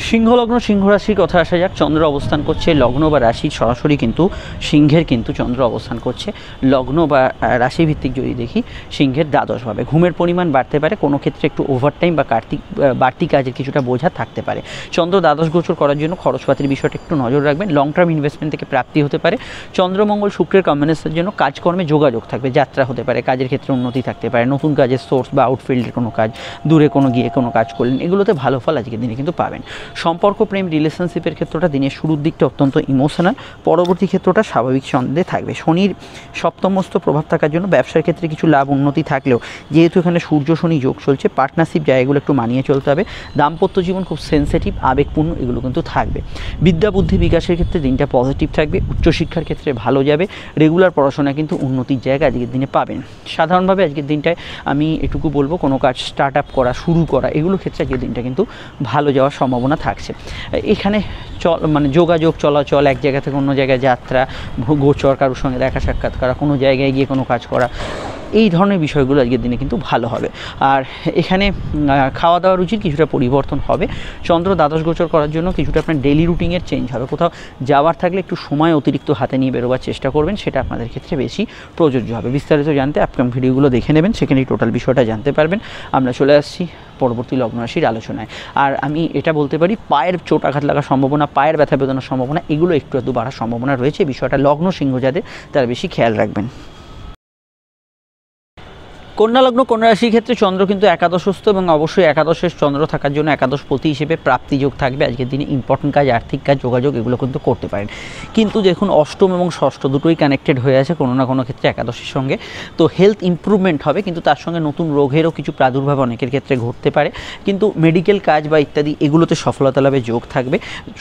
সিংহ লগ্ন, সিংহ রাশির কথা আসা যাক। চন্দ্র অবস্থান করছে লগ্ন বা রাশির সরাসরি কিন্তু সিংহের কিন্তু চন্দ্র অবস্থান করছে। লগ্ন বা রাশি ভিত্তিক যদি দেখি, সিংহের দ্বাদশভাবে। ঘুমের পরিমাণ বাড়তে পারে, কোনো ক্ষেত্রে একটু ওভারটাইম বা বাড়তি কাজের কিছুটা বোঝা থাকতে পারে। চন্দ্র দ্বাদশ গোচর করার জন্য খরচপাতির বিষয়টা একটু নজর রাখবেন। লং টার্ম ইনভেস্টমেন্ট থেকে প্রাপ্তি হতে পারে। চন্দ্রমঙ্গল শুক্রের কম্বিনেশনের জন্য কাজকর্মে যোগাযোগ থাকবে, যাত্রা হতে পারে, কাজের ক্ষেত্রে উন্নতি থাকতে পারে, নতুন কাজের সোর্স বা আউটফিল্ডের কোনো কাজ, দূরে কোনো গিয়ে কোনো কাজ করলেন, এগুলোতে ভালো ফল আজকের দিনে কিন্তু পাবেন। সম্পর্ক, প্রেম, রিলেশনশিপের ক্ষেত্রটা দিনের শুরুর দিকটা অত্যন্ত ইমোশনাল, পরবর্তী ক্ষেত্রটা স্বাভাবিক ছন্দে থাকবে। শনির সপ্তমস্ত প্রভাব থাকার জন্য ব্যবসার ক্ষেত্রে কিছু লাভ উন্নতি থাকলেও, যেহেতু এখানে সূর্য শনি যোগ চলছে, পার্টনারশিপ জায়গাগুলো একটু মানিয়ে চলতে হবে। দাম্পত্য জীবন খুব সেন্সিটিভ, আবেগপূর্ণ এগুলো কিন্তু থাকবে। বিদ্যা বুদ্ধি বিকাশের ক্ষেত্রে দিনটা পজিটিভ থাকবে। উচ্চশিক্ষার ক্ষেত্রে ভালো যাবে। রেগুলার পড়াশোনা কিন্তু উন্নতির জায়গা আজকের দিনে পাবেন। সাধারণভাবে আজকের দিনটায় আমি এটুকু বলবো, কোনো কাজ স্টার্ট আপ করা, শুরু করা এগুলোর ক্ষেত্রে আজকের দিনটা কিন্তু ভালো যাওয়ার সম্ভাবনা থাকছে। এখানে যোগাযোগ, চলাচল, এক জায়গা থেকে অন্য জায়গায় যাত্রা, গোচর, কারোর সঙ্গে দেখা সাক্ষাৎ করা, কোনো জায়গায় গিয়ে কোনো কাজ করা, এই ধরনের বিষয়গুলো আজকের দিনে কিন্তু ভালো হবে। আর এখানে খাওয়া দাওয়া রুচির কিছুটা পরিবর্তন হবে। চন্দ্র দ্বাদশ গোচর করার জন্য কিছুটা আপনার ডেইলি রুটিনের চেঞ্জ হবে। কোথাও যাওয়ার থাকলে একটু সময় অতিরিক্ত হাতে নিয়ে বেরোবার চেষ্টা করবেন, সেটা আপনাদের ক্ষেত্রে বেশি প্রযোজ্য হবে। বিস্তারিত জানতে আপকামিং ভিডিওগুলো দেখে নেবেন, সেখানে টোটাল বিষয়টা জানতে পারবেন। আমরা চলে আসছি পরবর্তী লগ্ন রাশির আলোচনায়। আর আমি এটা বলতে পারি, পায়ের চোট আঘাত লাগার সম্ভাবনা, পায়ের ব্যথা বেদনার সম্ভাবনা এগুলো একটু বাড়ার সম্ভাবনা রয়েছে। বিষয়টা লগ্ন সিংহ যাদের, তারা বেশি খেয়াল রাখবেন। কন্যা লগ্ন, কন্যা রাশির ক্ষেত্রে চন্দ্র কিন্তু একাদশস্থ এবং অবশ্যই একাদশের চন্দ্র থাকার জন্য একাদশপতি হিসেবে প্রাপ্তিযোগ থাকবে। আজকের দিনে ইম্পর্টেন্ট কাজ, আর্থিক কাজ, যোগাযোগ এগুলো কিন্তু করতে পারেন। কিন্তু দেখুন, অষ্টম এবং ষষ্ঠ দুটোই কানেক্টেড হয়ে আছে কোনো না কোনো ক্ষেত্রে একাদশের সঙ্গে। তো হেলথ ইম্প্রুভমেন্ট হবে, কিন্তু তার সঙ্গে নতুন রোগেরও কিছু প্রাদুর্ভাব অনেকের ক্ষেত্রে ঘটতে পারে। কিন্তু মেডিকেল কাজ বা ইত্যাদি এগুলোতে সফলতা লাভে যোগ থাকবে।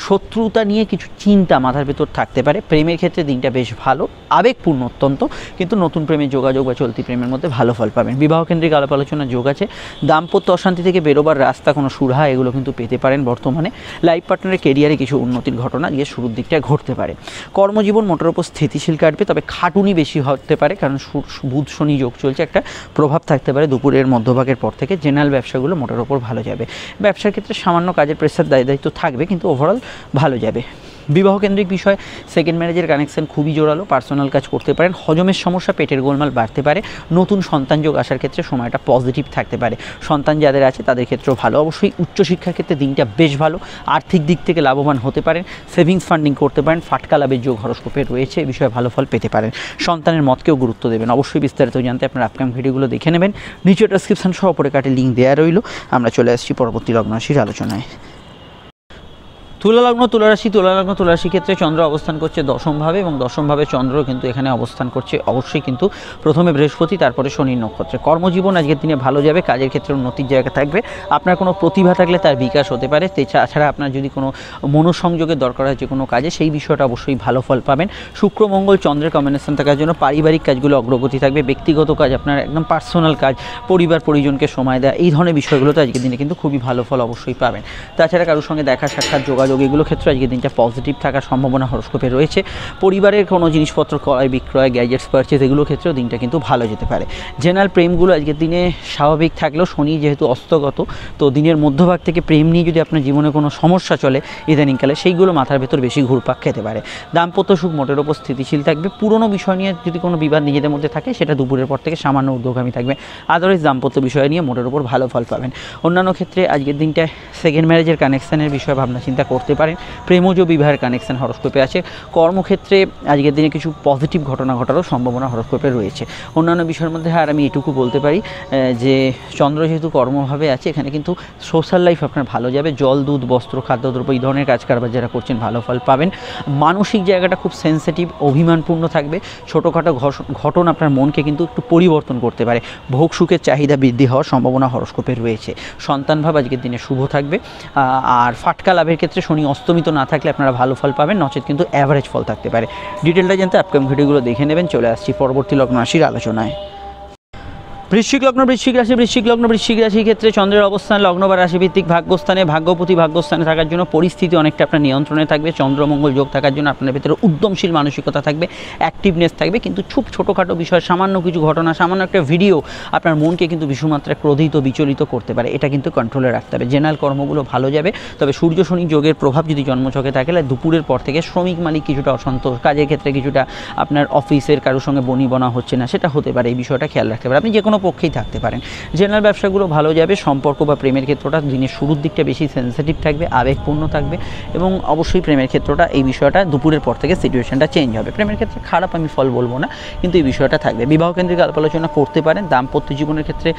শত্রুতা নিয়ে কিছু চিন্তা মাথার ভেতর থাকতে পারে। প্রেমের ক্ষেত্রে দিনটা বেশ ভালো, আবেগপূর্ণ অত্যন্ত, কিন্তু নতুন প্রেমের যোগাযোগ বা চলতি প্রেমের মধ্যে ভালো ফল পাবেন। বিবাহ কেন্দ্রিক আলাপ আলোচনার যোগ আছে। দাম্পত্য অশান্তি থেকে বেরোবার রাস্তা, কোনো সুরাহা এগুলো কিন্তু পেতে পারেন বর্তমানে। লাইফ পার্টনারের কেরিয়ারে কিছু উন্নতির ঘটনা গিয়ে শুরুর দিকটায় ঘটতে পারে। কর্মজীবন মোটের উপর স্থিতিশীল কাটবে, তবে খাটুনি বেশি হতে পারে, কারণ বুধ শনি যোগ চলছে, একটা প্রভাব থাকতে পারে দুপুরের মধ্যভাগের পর থেকে। জেনারেল ব্যবসাগুলো মোটের ওপর ভালো যাবে। ব্যবসার ক্ষেত্রে সামান্য কাজের প্রেসার দায়িত্ব থাকবে, কিন্তু ওভারঅল ভালো যাবে। বিবাহ কেন্দ্রিক বিষয়, সেকেন্ড ম্যারেজের কানেকশন খুবই জোরালো, পার্সোনাল কাজ করতে পারেন, হজমের সমস্যা, পেটের গোলমাল বাড়তে পারে, নতুন সন্তান যোগ আসার ক্ষেত্রে সময়টা পজিটিভ থাকতে পারে, সন্তান যাদের আছে তাদের ক্ষেত্রেও ভালো। অবশ্যই উচ্চশিক্ষার ক্ষেত্রে দিনটা বেশ ভালো, আর্থিক দিক থেকে লাভবান হতে পারেন, সেভিংস ফান্ডিং করতে পারেন, ফাটকা লাভের যোগ হরস্কোপে রয়েছে, এ বিষয়ে ভালো ফল পেতে পারেন। সন্তানের মতকেও গুরুত্ব দেবেন। অবশ্যই বিস্তারিত জানতে আপনার আপকামিং ভিডিওগুলো দেখে নেবেন, নিচে ডেসক্রিপশন সহ পরে কাটে লিঙ্ক দেওয়া রইল। আমরা চলে আসছি পরবর্তী লগ্ন রাশির আলোচনায়। তুলা লগ্ন, তুলা রাশি ক্ষেত্রে চন্দ্র অবস্থান করছে দশমভাবে এবং দশমভাবে চন্দ্র কিন্তু এখানে অবস্থান করছে। অবশ্যই কিন্তু প্রথমে বৃহস্পতি, তারপরে শনির নক্ষত্রে। কর্মজীবন আজকের দিনে ভালো যাবে, কাজের ক্ষেত্রে উন্নতির জায়গা থাকবে, আপনার কোনো প্রতিভা থাকলে তার বিকাশ হতে পারে। তাছাড়া আপনার যদি কোনো মনোসংযোগের দরকার হয় যে কোনো কাজে, সেই বিষয়টা অবশ্যই ভালো ফল পাবেন। শুক্র মঙ্গল চন্দ্রের কম্বিনেশন থাকার জন্য পারিবারিক কাজগুলো অগ্রগতি থাকবে, ব্যক্তিগত কাজ, আপনার একদম পার্সোনাল কাজ, পরিবার পরিজনকে সময় দেওয়া, এই ধরনের বিষয়গুলোতে আজকের দিনে কিন্তু খুবই ভালো ফল অবশ্যই পাবেন। তাছাড়া কারোর সঙ্গে দেখা সাক্ষাৎ, যোগাযোগ, এগুলো ক্ষেত্রে আজকের দিনটা পজিটিভ থাকার সম্ভাবনা হরস্কোপে রয়েছে। পরিবারের কোনো জিনিসপত্র ক্রয় বিক্রয়, গ্যাজেটস পারচেজ, এগুলো ক্ষেত্রেও দিনটা কিন্তু ভালো যেতে পারে। জেনারেল প্রেমগুলো আজকের দিনে স্বাভাবিক থাকলেও শনি যেহেতু অস্তগত, তো দিনের মধ্যভাগ থেকে প্রেম নিয়ে যদি আপনার জীবনে কোনো সমস্যা চলে ইদানিংকালে, সেইগুলো মাথার ভেতর বেশি ঘুরপাক খেতে পারে। দাম্পত্য সুখ মোটের ওপর স্থিতিশীল থাকবে। পুরনো বিষয় নিয়ে যদি কোনো বিবাদ নিজেদের মধ্যে থাকে, সেটা দুপুরের পর থেকে সামান্য ঊর্ধ্বগামী থাকবে। আদারওয়াইজ দাম্পত্য বিষয় নিয়ে মোটের ওপর ভালো ফল পাবেন। অন্যান্য ক্ষেত্রে আজকের দিনটায় সেকেন্ড ম্যারেজের কানেকশানের বিষয়ে ভাবনা চিন্তা করতে পারেন। প্রেমজ বিবাহের কানেকশন হরস্কোপে আছে। কর্মক্ষেত্রে আজকের দিনে কিছু পজিটিভ ঘটনা ঘটারও সম্ভাবনা হরস্কোপে রয়েছে। অন্যান্য বিষয়ের মধ্যে আর আমি এটুকু বলতে পারি যে চন্দ্র যেহেতু কর্মভাবে আছে, এখানে কিন্তু সোশ্যাল লাইফ আপনার ভালো যাবে। জল, দুধ, বস্ত্র, খাদ্যদ্রব্য, এই ধরনের কাজ কারবার যারা করছেন ভালো ফল পাবেন। মানসিক জায়গাটা খুব সেন্সিটিভ, অভিমানপূর্ণ থাকবে। ছোটোখাটো ঘটনা আপনার মনকে কিন্তু একটু পরিবর্তন করতে পারে। ভোগ সুখের চাহিদা বৃদ্ধি হওয়ার সম্ভাবনা হরস্কোপে রয়েছে। সন্তান ভাব আজকের দিনে শুভ থাকবে। আর ফাটকা লাভের ক্ষেত্রে শনি অস্তমিত না থাকলে আপনারা ভালো ফল পাবেন, নচেত কিন্তু অ্যাভারেজ ফল থাকতে পারে। ডিটেলটা জানতে আপকামিং ভিডিওগুলো দেখে নেবেন। চলে আসছি পরবর্তী লগ্ন রাশির আলোচনায়। বৃশ্চিক লগ্ন, বৃশ্চিক রাশির ক্ষেত্রে চন্দ্রের অবস্থান লগ্ন বা রাশিভিত্তিক ভাগ্যস্থানে, ভাগ্যপতি ভাগ্যস্থানে থাকার জন্য পরিস্থিতি অনেকটা আপনার নিয়ন্ত্রণে থাকবে। চন্দ্রমঙ্গল যোগ থাকার জন্য আপনার ভেতরে উদ্যমশীল মানসিকতা থাকবে, অ্যাক্টিভনেস থাকবে। কিন্তু ছোটোখাটো বিষয়, সামান্য কিছু ঘটনা, সামান্য একটা ভিডিও আপনার মনকে কিন্তু ভীষণমাত্রায় ক্রোধিত, বিচলিত করতে পারে। এটা কিন্তু কন্ট্রোলে রাখতে হবে। জেনারেল কর্মগুলো ভালো যাবে, তবে সূর্য শনি যোগের প্রভাব যদি জন্মছকে থাকে, তাহলে দুপুরের পর থেকে শ্রমিক মালিক কিছুটা অসন্তোষ, কাজের ক্ষেত্রে কিছুটা আপনার অফিসের কারোর সঙ্গে বনিবনা হচ্ছে না, সেটা হতে পারে। এই বিষয়টা খেয়াল রাখতে পারে। আপনি যে কোনো পক্ষেই থাকতে পারেন। জেনারেল ব্যবসাগুলো ভালো যাবে। সম্পর্ক বা প্রেমের ক্ষেত্রটা দিনের শুরুর দিকটা বেশি সেন্সিটিভ থাকবে, আবেগপূর্ণ থাকবে এবং অবশ্যই প্রেমের ক্ষেত্রটা, এই বিষয়টা দুপুরের পর থেকে সিচুয়েশনটা চেঞ্জ হবে। প্রেমের ক্ষেত্রে খারাপ আমি ফল বলবো না, কিন্তু এই বিষয়টা থাকবে। বিবাহ কেন্দ্রিক আলাপ আলোচনা করতে পারেন। দাম্পত্য জীবনের ক্ষেত্রে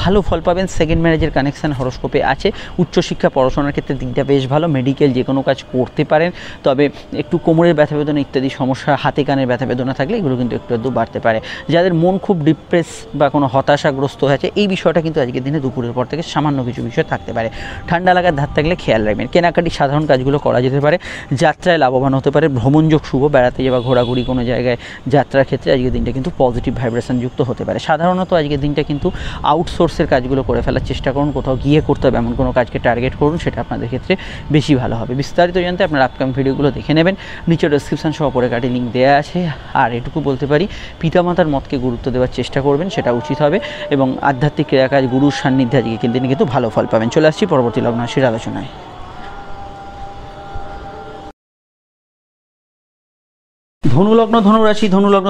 ভালো ফল পাবেন। সেকেন্ড ম্যারেজের কানেকশন হরস্কোপে আছে। উচ্চশিক্ষা পড়াশোনার ক্ষেত্রে দিকটা বেশ ভালো। মেডিকেল যে কোনো কাজ করতে পারেন, তবে একটু কোমরের ব্যথা বেদনা ইত্যাদি সমস্যা, হাতে কানের ব্যথা বেদনা থাকলে এগুলো কিন্তু একটু বাড়তে পারে। যাদের মন খুব ডিপ্রেস বা কোনো হতাশাগ্রস্ত হয়েছে, এই বিষয়টা কিন্তু আজকের দিনে দুপুরের পর থেকে সামান্য কিছু বিষয় থাকতে পারে। ঠান্ডা লাগার ধার থাকলে খেয়াল রাখবেন। কেনাকাটি সাধারণ কাজগুলো করা যেতে পারে। যাত্রায় লাভবান হতে পারে। ভ্রমণযোগ শুভ, বেড়াতে যাওয়া, ঘোরাঘুরি কোনো জায়গায় যাত্রার ক্ষেত্রে আজকের দিনটা কিন্তু পজিটিভ ভাইব্রেশন যুক্ত হতে পারে। সাধারণত আজকের দিনটা কিন্তু আউটসোর্সের কাজগুলো করে ফেলার চেষ্টা করুন। কোথাও গিয়ে করতে হবে এমন কোনো কাজকে টার্গেট করুন, সেটা আপনাদের ক্ষেত্রে বেশি ভালো হবে। বিস্তারিত জানতে আপনার আপকামিং ভিডিওগুলো দেখে নেবেন, নিচে ডেসক্রিপশন সহ পরে কাটে লিঙ্ক দেওয়া আছে। আর এটুকু বলতে পারি, পিতামাতার মতকে গুরুত্ব দেওয়ার চেষ্টা করবেন, সেটা উচিত হবে। এবং আধ্যাত্মিক ক্রিয়াকাজ, গুরুর সান্নিধ্যে আজকে কিন্তু ভালো ফল পাবেন। চলে আসছি পরবর্তী লগ্ন রাশির আলোচনায়। ধনুলগ্ন,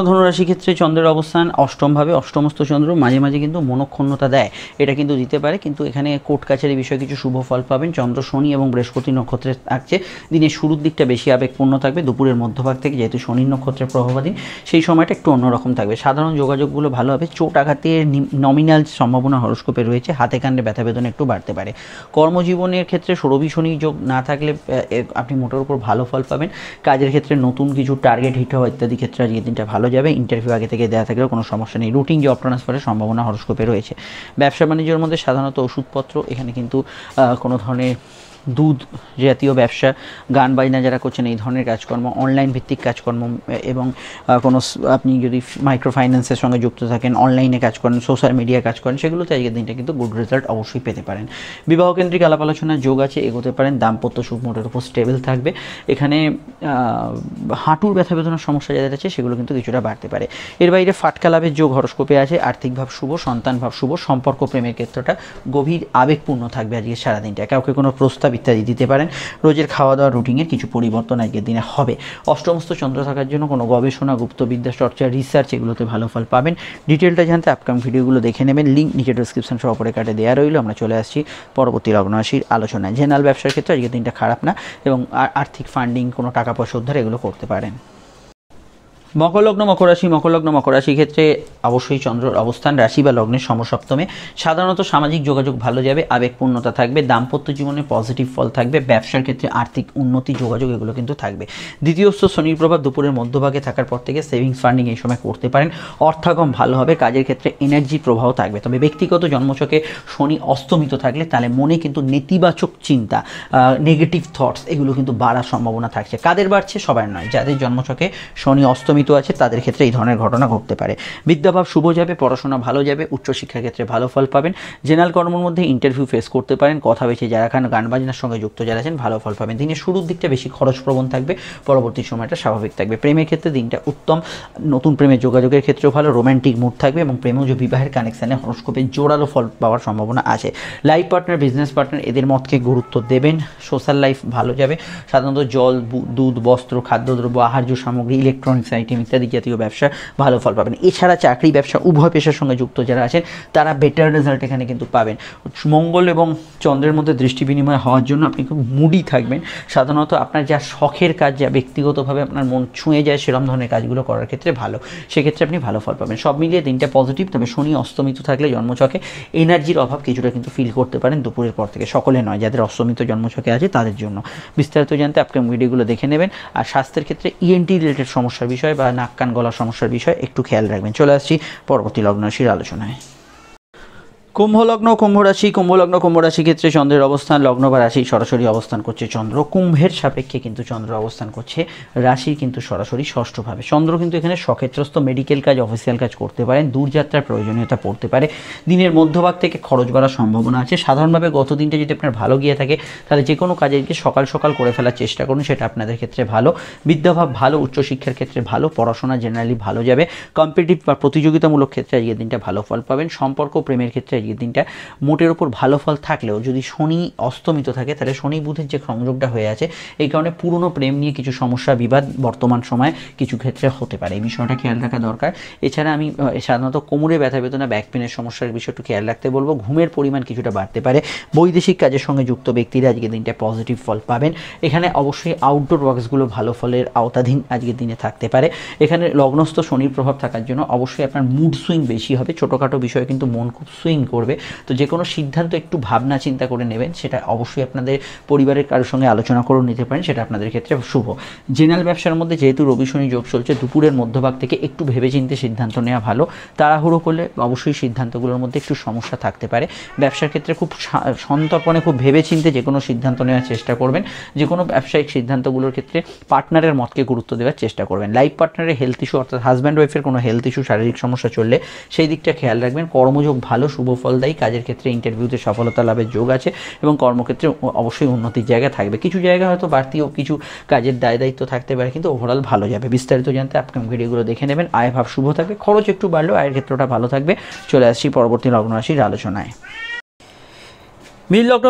ধনুরাশি ক্ষেত্রে চন্দ্রের অবস্থান অষ্টমভাবে। অষ্টমস্থ চন্দ্র মাঝে মাঝে কিন্তু মনক্ষুণ্ণতা দেয়, এটা কিন্তু দিতে পারে। কিন্তু এখানে কোর্ট কাছারি বিষয়ে কিছু শুভ ফল পাবেন। চন্দ্র, শনি এবং বৃহস্পতি নক্ষত্রে থাকছে। দিনের শুরুর দিকটা বেশি আবেগপূর্ণ থাকবে। দুপুরের মধ্যভাগ থেকে, যেহেতু শনি নক্ষত্রের প্রভাবাধীন, সেই সময়টা একটু অন্যরকম থাকবে। সাধারণ যোগাযোগগুলো ভালো হবে। চোট আঘাতের নমিনাল সম্ভাবনা হরস্কোপে রয়েছে। হাতে কাণ্ডে ব্যথা বেদনা একটু বাড়তে পারে। কর্মজীবনের ক্ষেত্রে রবি শনি যোগ না থাকলে আপনি মোটের উপর ভালো ফল পাবেন। কাজের ক্ষেত্রে নতুন কিছু টার্গেট হিট হওয়া ইত্যাদি ক্ষেত্রে আজকের দিনটা ভালো যাবে। ইন্টারভিউ আগে থেকে দেওয়া থাকলেও কোনো সমস্যা নেই। রুটিন জব ট্রান্সফারের সম্ভাবনা হরস্কোপে রয়েছে। ব্যবসা বাণিজ্যের মধ্যে সাধারণত ওষুধপত্র, এখানে কিন্তু কোনো ধরনের দুধ জাতীয় ব্যবসা, গান বাজনা যারা করছেন এই ধরনের কাজকর্ম, অনলাইন ভিত্তিক কাজকর্ম এবং কোনো আপনি যদি মাইক্রো ফাইন্যান্সের সঙ্গে যুক্ত থাকেন, অনলাইনে কাজ করেন, সোশ্যাল মিডিয়া কাজ করেন, সেগুলোতে আজকের দিনটা কিন্তু গুড রেজাল্ট অবশ্যই পেতে পারেন। বিবাহ কেন্দ্রিক আলাপ আলোচনার যোগ আছে, এগোতে পারেন। দাম্পত্য সুখ মোটের উপর স্টেবল থাকবে। এখানে হাঁটুর ব্যথা বেদনার সমস্যা যাদের আছে সেগুলো কিন্তু কিছুটা বাড়তে পারে। এর বাইরে ফাটকা লাভের যোগ হরস্কোপে আছে। আর্থিক ভাব শুভ, সন্তান ভাব শুভ। সম্পর্ক প্রেমের ক্ষেত্রটা গভীর আবেগপূর্ণ থাকবে আজকে সারাদিনটা। কাউকে কোনো প্রস্তাব ইত্যাদি দিতে পারেন। রোজের খাওয়া দাওয়া রুটিনের কিছু পরিবর্তন আজকের দিনে হবে। অষ্টমস্ত চন্দ্র থাকার জন্য কোনো গবেষণা, গুপ্তবিদ্যা চর্চা, রিসার্চ এগুলোতে ভালো ফল পাবেন। ডিটেলটা জানতে আপকামিং ভিডিওগুলো দেখে নেবেন, লিঙ্ক নিচে ডিসক্রিপশন সহ অপরে কাটে দেওয়া রইল। আমরা চলে আসছি পরবর্তী লগ্ন রাশির আলোচনায়। জেনারেল ব্যবসার ক্ষেত্রে আজকের দিনটা খারাপ না এবং আর্থিক ফান্ডিং, কোনো টাকা পয়সা উদ্ধার এগুলো করতে পারেন। মকরলগ্ন মকর রাশির ক্ষেত্রে অবশ্যই চন্দ্রর অবস্থান রাশি বা লগ্নের সমসপ্তমে। সাধারণত সামাজিক যোগাযোগ ভালো যাবে, আবেগপূর্ণতা থাকবে, দাম্পত্য জীবনে পজিটিভ ফল থাকবে, ব্যবসার ক্ষেত্রে আর্থিক উন্নতি, যোগাযোগ এগুলো কিন্তু থাকবে। দ্বিতীয়স্থ শনির প্রভাব দুপুরের মধ্যভাগে থাকার পর থেকে সেভিংস ফান্ডিং এই সময় করতে পারেন। অর্থাগম ভালো হবে, কাজের ক্ষেত্রে এনার্জির প্রবাহ থাকবে। তবে ব্যক্তিগত জন্মছকে শনি অস্তমিত থাকলে তাহলে মনে কিন্তু নেতিবাচক চিন্তা, নেগেটিভ থটস এগুলো কিন্তু বাড়ার সম্ভাবনা থাকছে। কাদের বাড়ছে? সবার নয়। যাদের জন্মছকে শনি অস্তমিত আছে তাদের ক্ষেত্রে এই ধরনের ঘটনা ঘটতে পারে। বিদ্যাভাব শুভ যাবে, পড়াশোনা ভালো যাবে, উচ্চশিক্ষার ক্ষেত্রে ভালো ফল পাবেন। জেনারেল কর্মের মধ্যে ইন্টারভিউ ফেস করতে পারেন। কথা বেছে যারা খান, গান বাজনার সঙ্গে যুক্ত যারা আছেন ভালো ফল পাবেন। দিনের শুরুর দিকটা বেশি খরচপ্রবণ থাকবে, পরবর্তী সময়টা স্বাভাবিক থাকবে। প্রেমের ক্ষেত্রে দিনটা উত্তম, নতুন প্রেমের যোগাযোগের ক্ষেত্রেও ভালো, রোম্যান্টিক মুড থাকবে এবং প্রেমজ বিবাহের কানেকশানে হরস্কোপে জোরালো ফল পাওয়ার সম্ভাবনা আছে। লাইফ পার্টনার, বিজনেস পার্টনার এদের মতকে গুরুত্ব দেবেন। সোশ্যাল লাইফ ভালো যাবে। সাধারণত জল, দুধ, বস্ত্র, খাদ্যদ্রব্য, আহার্য সামগ্রী, ইলেকট্রনিক্স আইটেম ইত্যাদি জাতীয় ব্যবসা ভালো ফল পাবেন। এছাড়া চাকরি, ব্যবসা উভয় পেশার সঙ্গে যুক্ত যারা আছেন তারা বেটার রেজাল্ট এখানে কিন্তু পাবেন। মঙ্গল এবং চন্দ্রের মধ্যে দৃষ্টি বিনিময় হওয়ার জন্য আপনি খুব মুডি থাকবেন। সাধারণত আপনার যা শখের কাজ, যা ব্যক্তিগতভাবে আপনার মন ছুঁয়ে যায় সেরকম ধরনের কাজগুলো করার ক্ষেত্রে ভালো, সেক্ষেত্রে আপনি ভালো ফল পাবেন। সব মিলিয়ে দিনটা পজিটিভ। তবে শনি অস্তমিত থাকলে জন্মছকে এনার্জির অভাব কিছুটা কিন্তু ফিল করতে পারেন দুপুরের পর থেকে। সকলে নয়, যাদের অস্তমিত জন্মছকে আছে তাদের জন্য। বিস্তারিত জানতে আপকামিং ভিডিওগুলো দেখে নেবেন। আর স্বাস্থ্যের ক্ষেত্রে ইএনটি রিলেটেড সমস্যার বিষয় বা নাক কান গলার সমস্যার বিষয় একটু খেয়াল রাখবেন। চলে আসছি পরবর্তী লগ্ন রাশির আলোচনায়। কুম্ভলগ্ন কুম্ভ রাশি ক্ষেত্রে চন্দ্রের অবস্থান লগ্ন বা রাশি সরাসরি অবস্থান করছে চন্দ্র। কুম্ভের সাপেক্ষে কিন্তু চন্দ্র অবস্থান করছে রাশির কিন্তু সরাসরি ষষ্ঠভাবে। চন্দ্র কিন্তু এখানে সক্ষেত্রস্থ, মেডিকেল কাজ, অফিসিয়াল কাজ করতে পারেন, দূরযাত্রার প্রয়োজনীয়তা পড়তে পারে, দিনের মধ্যভাগ থেকে খরচ বাড়ার সম্ভাবনা আছে। সাধারণভাবে গত দিনটা যদি আপনার ভালো গিয়ে থাকে তাহলে যে কোনো কাজেরকে সকাল সকাল করে ফেলার চেষ্টা করুন, সেটা আপনাদের ক্ষেত্রে ভালো। বিদ্যাভাব ভালো, উচ্চশিক্ষার ক্ষেত্রে ভালো, পড়াশোনা জেনারেলি ভালো যাবে। কম্পিটিটিভ বা প্রতিযোগিতামূলক ক্ষেত্রে আজকের দিনটা ভালো ফল পাবেন। সম্পর্ক, প্রেমের ক্ষেত্রে এই দিনটা মোটের ওপর ভালো ফল থাকলেও যদি শনি অস্তমিত থাকে তাহলে শনি বুধের যে সংযোগটা হয়ে আছে এই কারণে পুরনো প্রেম নিয়ে কিছু সমস্যা, বিবাদ বর্তমান সময়ে কিছু ক্ষেত্রে হতে পারে। এই বিষয়টা খেয়াল রাখা দরকার। এছাড়া আমি সাধারণত কোমরে ব্যথা বেদনা, ব্যাক পেনের সমস্যার বিষয় একটু খেয়াল রাখতে বলবো। ঘুমের পরিমাণ কিছুটা বাড়তে পারে। বৈদেশিক কাজের সঙ্গে যুক্ত ব্যক্তিরা আজকের দিনটা পজিটিভ ফল পাবেন। এখানে অবশ্যই আউটডোর ওয়ার্কসগুলো ভালো ফলের আওতাধীন আজকের দিনে থাকতে পারে। এখানে লগ্নস্থ শনির প্রভাব থাকার জন্য অবশ্যই আপনার মুড সুইং বেশি হবে। ছোটোখাটো বিষয়ে কিন্তু মন খুব সুইং করবে। তো যে কোনো সিদ্ধান্ত একটু ভাবনা চিন্তা করে নেবেন, সেটা অবশ্যই আপনাদের পরিবারের কারোর সঙ্গে আলোচনা করে নিতে পারেন, সেটা আপনাদের ক্ষেত্রে শুভ। জেনারেল ব্যবসার মধ্যে যেহেতু রবি শনি যোগ চলছে, দুপুরের মধ্যভাগ থেকে একটু ভেবেচিন্তে সিদ্ধান্ত নেওয়া ভালো। তাড়াহুড়ো করলে অবশ্যই সিদ্ধান্তগুলোর মধ্যে একটু সমস্যা থাকতে পারে। ব্যবসার ক্ষেত্রে খুব সন্তর্পণে, খুব ভেবেচিন্তে যে কোনো সিদ্ধান্ত নেওয়ার চেষ্টা করবেন। যে কোনো ব্যবসায়িক সিদ্ধান্তগুলোর ক্ষেত্রে পার্টনারের মতকে গুরুত্ব দেওয়ার চেষ্টা করবেন। লাইফ পার্টনারের হেলথ ইস্যু, অর্থাৎ হাজব্যান্ড ওয়াইফের কোনো হেলথ ইস্যু, শারীরিক সমস্যা চললে সেই দিকটা খেয়াল রাখবেন। কর্মযোগ ভালো, শুভ ফলদায়ী। কাজের ক্ষেত্রে ইন্টারভিউতে সফলতা লাভের যোগ আছে এবং কর্মক্ষেত্রে অবশ্যই উন্নতির জায়গা থাকবে। কিছু জায়গা হয়তো বাড়তি ও কিছু কাজের দায়িত্ব থাকতে পারে, কিন্তু ওভারঅল ভালো যাবে। বিস্তারিত জানতে আপকামিং ভিডিওগুলো দেখে নেবেন। আয় ভাব শুভ থাকবে, খরচ একটু বাড়লেও আয়ের ক্ষেত্রটা ভালো থাকবে। চলে আসছি পরবর্তী লগ্ন রাশির আলোচনায়। মীন লগ্ন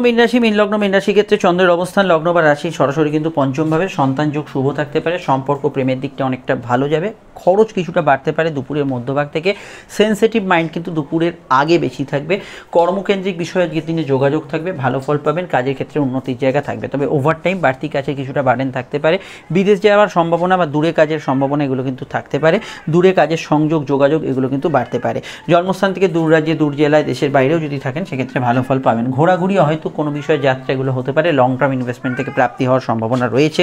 রাশি ক্ষেত্রে চন্দ্রের অবস্থান লগ্ন বা রাশি সরাসরি কিন্তু পঞ্চমভাবে। সন্তান যোগ শুভ থাকতে পারে। সম্পর্ক, প্রেমের দিকটা অনেকটা ভালো যাবে। খরচ কিছুটা বাড়তে পারে দুপুরের মধ্যভাগ থেকে। সেন্সিটিভ মাইন্ড কিন্তু দুপুরের আগে বেশি থাকবে। কর্মকেন্দ্রিক বিষয়ে আজকের দিনে যোগাযোগ থাকবে, ভালো ফল পাবেন। কাজের ক্ষেত্রে উন্নতির জায়গা থাকবে। তবে ওভারটাইম বাড়তি কাজে কিছুটা বার্ডেন থাকতে পারে। বিদেশ যাওয়ার সম্ভাবনা বা দূরে কাজের সম্ভাবনা এগুলো কিন্তু থাকতে পারে। দূরে কাজের সংযোগ, যোগাযোগ এগুলো কিন্তু বাড়তে পারে। জন্মস্থান থেকে দূর রাজ্যে, দূর জেলায়, দেশের বাইরেও যদি থাকেন সেক্ষেত্রে ভালো ফল পাবেন। ঘোরাঘুরি, হয়তো কোনো বিষয়ে যাত্রা এগুলো হতে পারে। লং টার্ম ইনভেস্টমেন্ট থেকে প্রাপ্তি হওয়ার সম্ভাবনা রয়েছে।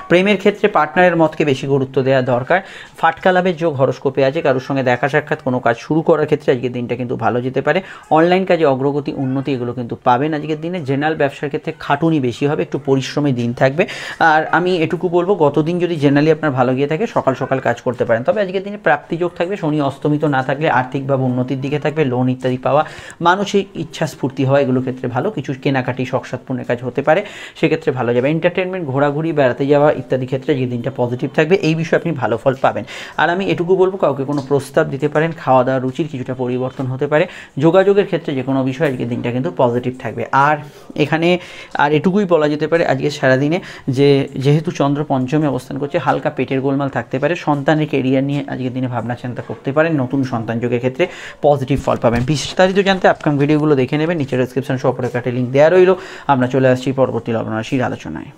প্রেমের ক্ষেত্রে পার্টনারের মতকে বেশি গুরুত্ব দেওয়া দরকার। ফাটকা লাভের যোগ হরস্কোপে আছে। কারোর সঙ্গে দেখা সাক্ষাৎ, কোনো কাজ শুরু করার ক্ষেত্রে আজকের দিনটা কিন্তু ভালো যেতে পারে। অনলাইন কাজে অগ্রগতি, উন্নতি এগুলো কিন্তু পাবেন আজকের দিনে। জেনারেল ব্যবসার ক্ষেত্রে খাটুনি বেশি হবে, একটু পরিশ্রমী দিন থাকবে। আর আমি এটুকু বলবো, গতদিন যদি জেনারেলি আপনার ভালো গিয়ে থাকে সকাল সকাল কাজ করতে পারেন। তবে আজকের দিনে প্রাপ্তি যোগ থাকবে। শনি অস্তমিত না থাকলে আর্থিকভাবে উন্নতির দিকে থাকবে। লোন ইত্যাদি পাওয়া, মানসিক ইচ্ছা স্ফূর্তি হওয়া এগুলো ক্ষেত্রে ভালো। কিছু কেনাকাটি, শখসাৎ পূর্ণের কাজ হতে পারে, সেক্ষেত্রে ভালো যাবে। এন্টারটেনমেন্ট, ঘোরাঘুরি, বেড়াতে যাওয়া ইত্যাদি ক্ষেত্রে যে দিনটা পজিটিভ থাকবে। এই বিষয়ে আপনি ভালো ফল পাবেন। আর আমি এটুকু বলবো, কাউকে কোনো প্রস্তাব দিতে পারেন, খাওয়া দাওয়া রুচির কিছুটা পরিবর্তন হতে পারে, যোগাযোগের ক্ষেত্রে যে কোনো বিষয় আজকের দিনটা কিন্তু পজিটিভ থাকবে। আর এখানে আর এটুকুই বলা যেতে পারে আজকে সারাদিনে যে যেহেতু চন্দ্র পঞ্চমে অবস্থান করছে, হালকা পেটের গোলমাল থাকতে পারে, সন্তানের কেরিয়ার নিয়ে আজকের দিনে ভাবনা চিন্তা করতে পারেন, নতুন সন্তান যোগের ক্ষেত্রে পজিটিভ ফল পাবেন। বিস্তারিত জানতে আপকামিং ভিডিওগুলো দেখে নেবেন, নিচে ডেসক্রিপশন সহ অপরে কাটে লিঙ্ক দেওয়া রইল। আমরা চলে আসছি পরবর্তী লগ্ন রাশির আলোচনায়।